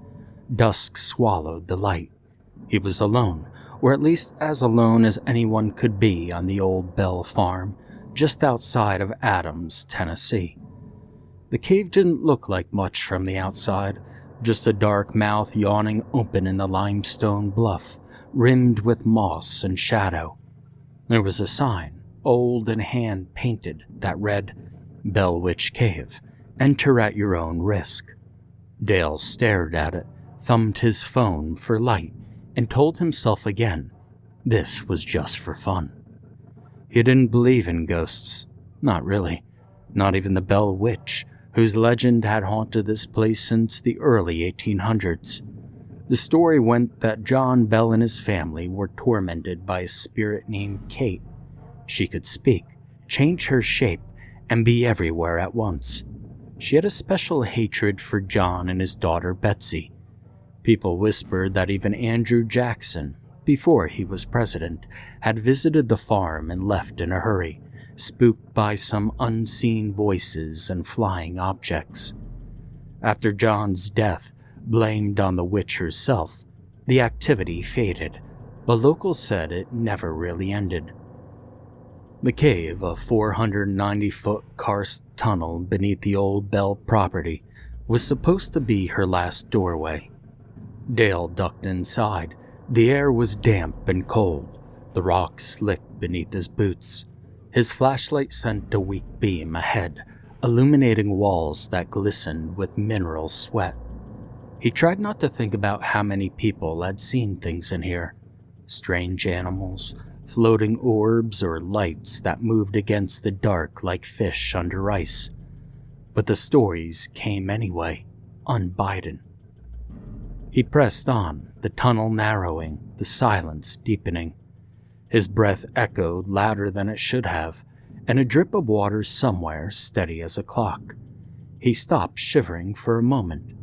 dusk swallowed the light. He was alone, or at least as alone as anyone could be on the old Bell farm, just outside of Adams, Tennessee. The cave didn't look like much from the outside, just a dark mouth yawning open in the limestone bluff, rimmed with moss and shadow. There was a sign, old and hand-painted, that read, Bell Witch Cave. Enter at your own risk. Dale stared at it, thumbed his phone for light, and told himself again, this was just for fun. He didn't believe in ghosts. Not really. Not even the Bell Witch, whose legend had haunted this place since the early 1800s. The story went that John Bell and his family were tormented by a spirit named Kate. She could speak, change her shape, and be everywhere at once. She had a special hatred for John and his daughter Betsy. People whispered that even Andrew Jackson, before he was president, had visited the farm and left in a hurry, spooked by some unseen voices and flying objects. After John's death, blamed on the witch herself, the activity faded, but locals said it never really ended. The cave, a 490-foot karst tunnel beneath the old Bell property, was supposed to be her last doorway. Dale ducked inside. The air was damp and cold, the rocks slick beneath his boots. His flashlight sent a weak beam ahead, illuminating walls that glistened with mineral sweat. He tried not to think about how many people had seen things in here. Strange animals, floating orbs or lights that moved against the dark like fish under ice. But the stories came anyway, unbidden. He pressed on, the tunnel narrowing, the silence deepening. His breath echoed louder than it should have, and a drip of water somewhere steady as a clock. He stopped, shivering for a moment.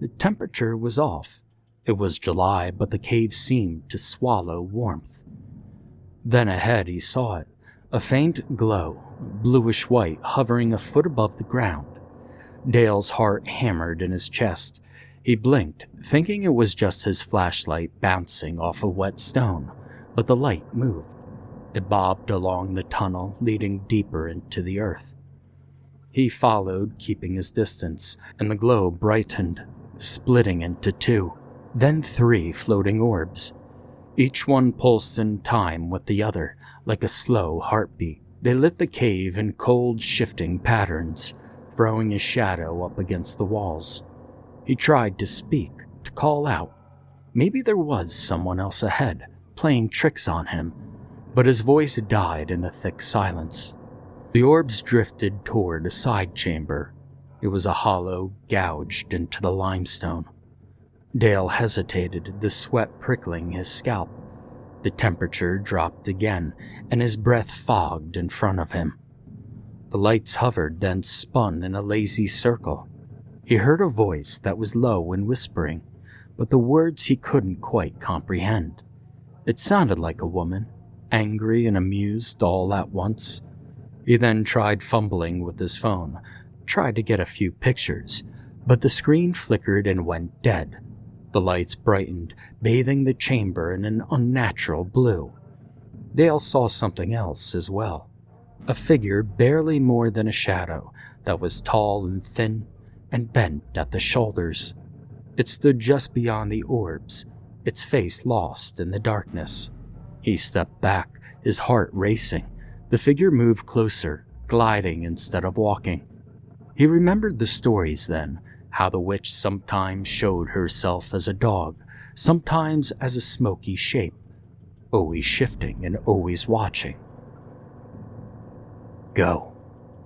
The temperature was off. It was July, but the cave seemed to swallow warmth. Then ahead he saw it, a faint glow, bluish-white, hovering a foot above the ground. Dale's heart hammered in his chest. He blinked, thinking it was just his flashlight bouncing off a wet stone, but the light moved. It bobbed along the tunnel, leading deeper into the earth. He followed, keeping his distance, and the glow brightened, splitting into 2, then 3 floating orbs. Each one pulsed in time with the other, like a slow heartbeat. They lit the cave in cold, shifting patterns, throwing a shadow up against the walls. He tried to speak, to call out. Maybe there was someone else ahead, playing tricks on him, but his voice died in the thick silence. The orbs drifted toward a side chamber. It was a hollow gouged into the limestone. Dale hesitated, the sweat prickling his scalp. The temperature dropped again, and his breath fogged in front of him. The lights hovered, then spun in a lazy circle. He heard a voice that was low and whispering, but the words he couldn't quite comprehend. It sounded like a woman, angry and amused all at once. He then tried fumbling with his phone, tried to get a few pictures, but the screen flickered and went dead. The lights brightened, bathing the chamber in an unnatural blue. Dale saw something else as well. A figure barely more than a shadow that was tall and thin and bent at the shoulders. It stood just beyond the orbs, its face lost in the darkness. He stepped back, his heart racing. The figure moved closer, gliding instead of walking. He remembered the stories then, how the witch sometimes showed herself as a dog, sometimes as a smoky shape, always shifting and always watching. "Go,"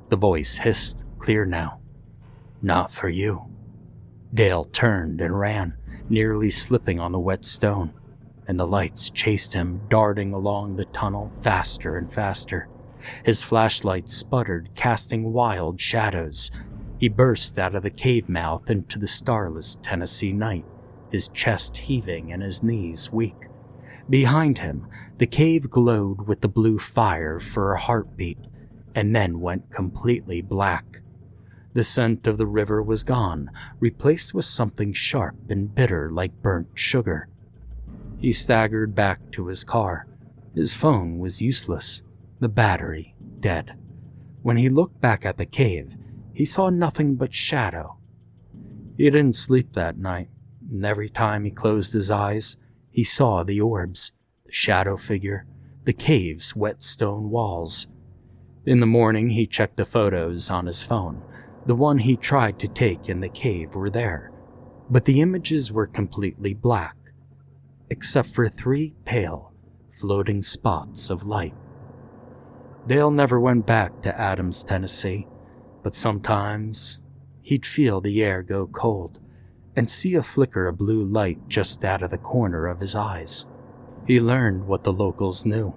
the voice hissed, clear now. "Not for you." Dale turned and ran, nearly slipping on the wet stone, and the lights chased him, darting along the tunnel faster and faster. His flashlight sputtered, casting wild shadows. He burst out of the cave mouth into the starless Tennessee night, his chest heaving and his knees weak. Behind him, the cave glowed with the blue fire for a heartbeat, and then went completely black. The scent of the river was gone, replaced with something sharp and bitter like burnt sugar. He staggered back to his car. His phone was useless, the battery dead. When he looked back at the cave, he saw nothing but shadow. He didn't sleep that night, and every time he closed his eyes, he saw the orbs, the shadow figure, the cave's wet stone walls. In the morning, he checked the photos on his phone. The one he tried to take in the cave were there, but the images were completely black, except for 3 pale, floating spots of light. Dale never went back to Adams, Tennessee, but sometimes he'd feel the air go cold and see a flicker of blue light just out of the corner of his eyes. He learned what the locals knew.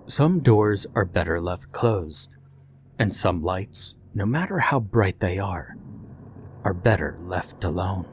Some doors are better left closed, and some lights, no matter how bright they are better left alone.